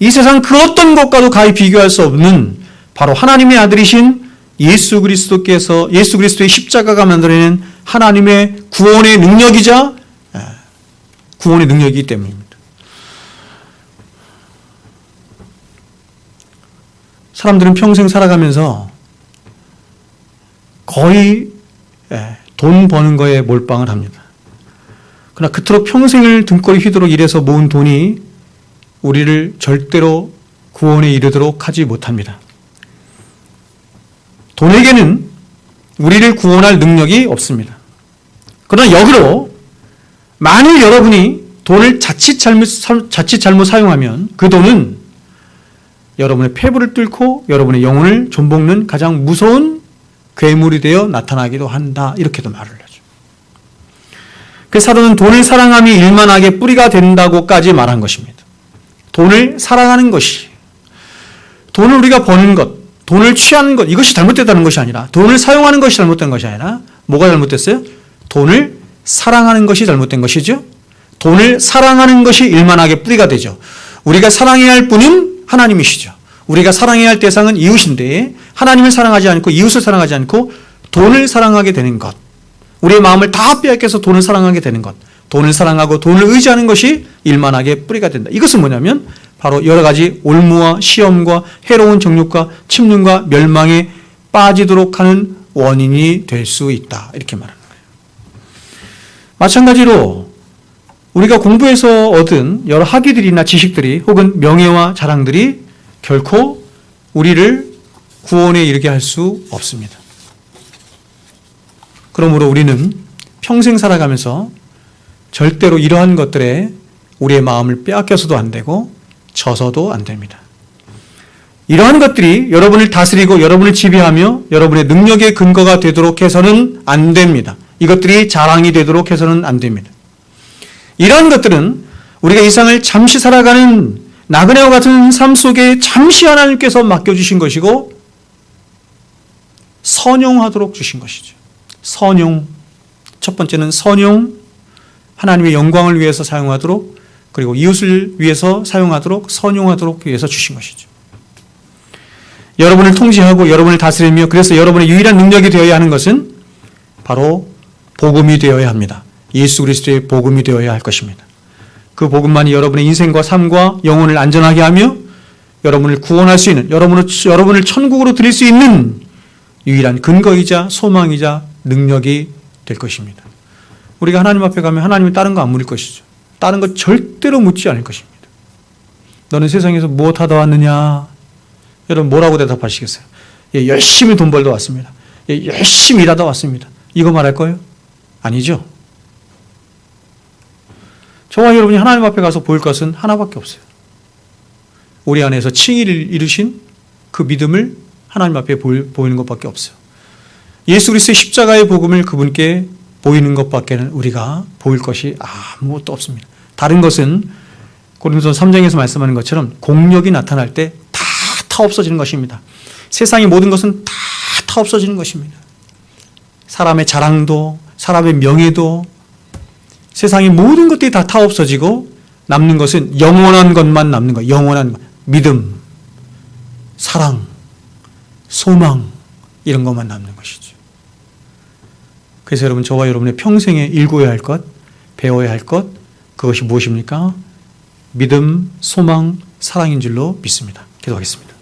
S1: 이 세상 그 어떤 것과도 가히 비교할 수 없는 바로 하나님의 아들이신 예수 그리스도의 십자가가 만들어낸 하나님의 구원의 능력이자 구원의 능력이기 때문입니다. 사람들은 평생 살아가면서 거의 돈 버는 거에 몰빵을 합니다. 그러나 그토록 평생을 등골이 휘도록 일해서 모은 돈이 우리를 절대로 구원에 이르도록 하지 못합니다. 돈에게는 우리를 구원할 능력이 없습니다. 그러나 역으로 만일 여러분이 돈을 자칫 잘못 사용하면 그 돈은 여러분의 폐부를 뚫고 여러분의 영혼을 좀먹는 가장 무서운 괴물이 되어 나타나기도 한다. 이렇게도 말을 하죠. 그래서 사도는 돈을 사랑함이 일만하게 뿌리가 된다고까지 말한 것입니다. 돈을 사랑하는 것이, 돈을 우리가 버는 것, 돈을 취하는 것, 이것이 잘못됐다는 것이 아니라, 돈을 사용하는 것이 잘못된 것이 아니라 뭐가 잘못됐어요? 돈을 사랑하는 것이 잘못된 것이죠. 돈을 사랑하는 것이 일만하게 뿌리가 되죠. 우리가 사랑해야 할 분은 하나님이시죠. 우리가 사랑해야 할 대상은 이웃인데 하나님을 사랑하지 않고 이웃을 사랑하지 않고 돈을 사랑하게 되는 것, 우리의 마음을 다 빼앗겨서 돈을 사랑하게 되는 것, 돈을 사랑하고 돈을 의지하는 것이 일만하게 뿌리가 된다. 이것은 뭐냐면 바로 여러 가지 올무와 시험과 해로운 정욕과 침륜과 멸망에 빠지도록 하는 원인이 될 수 있다. 이렇게 말하는 거예요. 마찬가지로 우리가 공부해서 얻은 여러 학위들이나 지식들이 혹은 명예와 자랑들이 결코 우리를 구원에 이르게 할 수 없습니다. 그러므로 우리는 평생 살아가면서 절대로 이러한 것들에 우리의 마음을 빼앗겨서도 안 되고 져서도 안 됩니다. 이러한 것들이 여러분을 다스리고 여러분을 지배하며 여러분의 능력의 근거가 되도록 해서는 안 됩니다. 이것들이 자랑이 되도록 해서는 안 됩니다. 이러한 것들은 우리가 이 세상을 잠시 살아가는 나그네와 같은 삶 속에 잠시 하나님께서 맡겨주신 것이고 선용하도록 주신 것이죠. 선용. 첫 번째는 선용. 하나님의 영광을 위해서 사용하도록, 그리고 이웃을 위해서 사용하도록, 선용하도록 위해서 주신 것이죠. 여러분을 통치하고 여러분을 다스리며 그래서 여러분의 유일한 능력이 되어야 하는 것은 바로 복음이 되어야 합니다. 예수 그리스도의 복음이 되어야 할 것입니다. 그 복음만이 여러분의 인생과 삶과 영혼을 안전하게 하며 여러분을 구원할 수 있는, 여러분을 천국으로 드릴 수 있는 유일한 근거이자 소망이자 능력이 될 것입니다. 우리가 하나님 앞에 가면 하나님이 다른 거 안 물을 것이죠. 다른 거 절대로 묻지 않을 것입니다. 너는 세상에서 무엇 하다 왔느냐? 여러분 뭐라고 대답하시겠어요? 예, 열심히 돈 벌다 왔습니다. 예, 열심히 일하다 왔습니다. 이거 말할 거예요? 아니죠. 저와 여러분이 하나님 앞에 가서 보일 것은 하나밖에 없어요. 우리 안에서 칭의를 이루신 그 믿음을 하나님 앞에 보이는 것밖에 없어요. 예수 그리스도의 십자가의 복음을 그분께 보이는 것밖에는 우리가 보일 것이 아무것도 없습니다. 다른 것은 고린도서 3장에서 말씀하는 것처럼 공력이 나타날 때 다 없어지는 것입니다. 세상의 모든 것은 다 없어지는 것입니다. 사람의 자랑도, 사람의 명예도, 세상의 모든 것들이 다 없어지고 남는 것은 영원한 것만 남는 거예요. 영원한 것. 믿음, 사랑, 소망, 이런 것만 남는 것이죠. 그래서 여러분, 저와 여러분의 평생에 읽어야 할 것, 배워야 할 것, 그것이 무엇입니까? 믿음, 소망, 사랑인 줄로 믿습니다. 기도하겠습니다.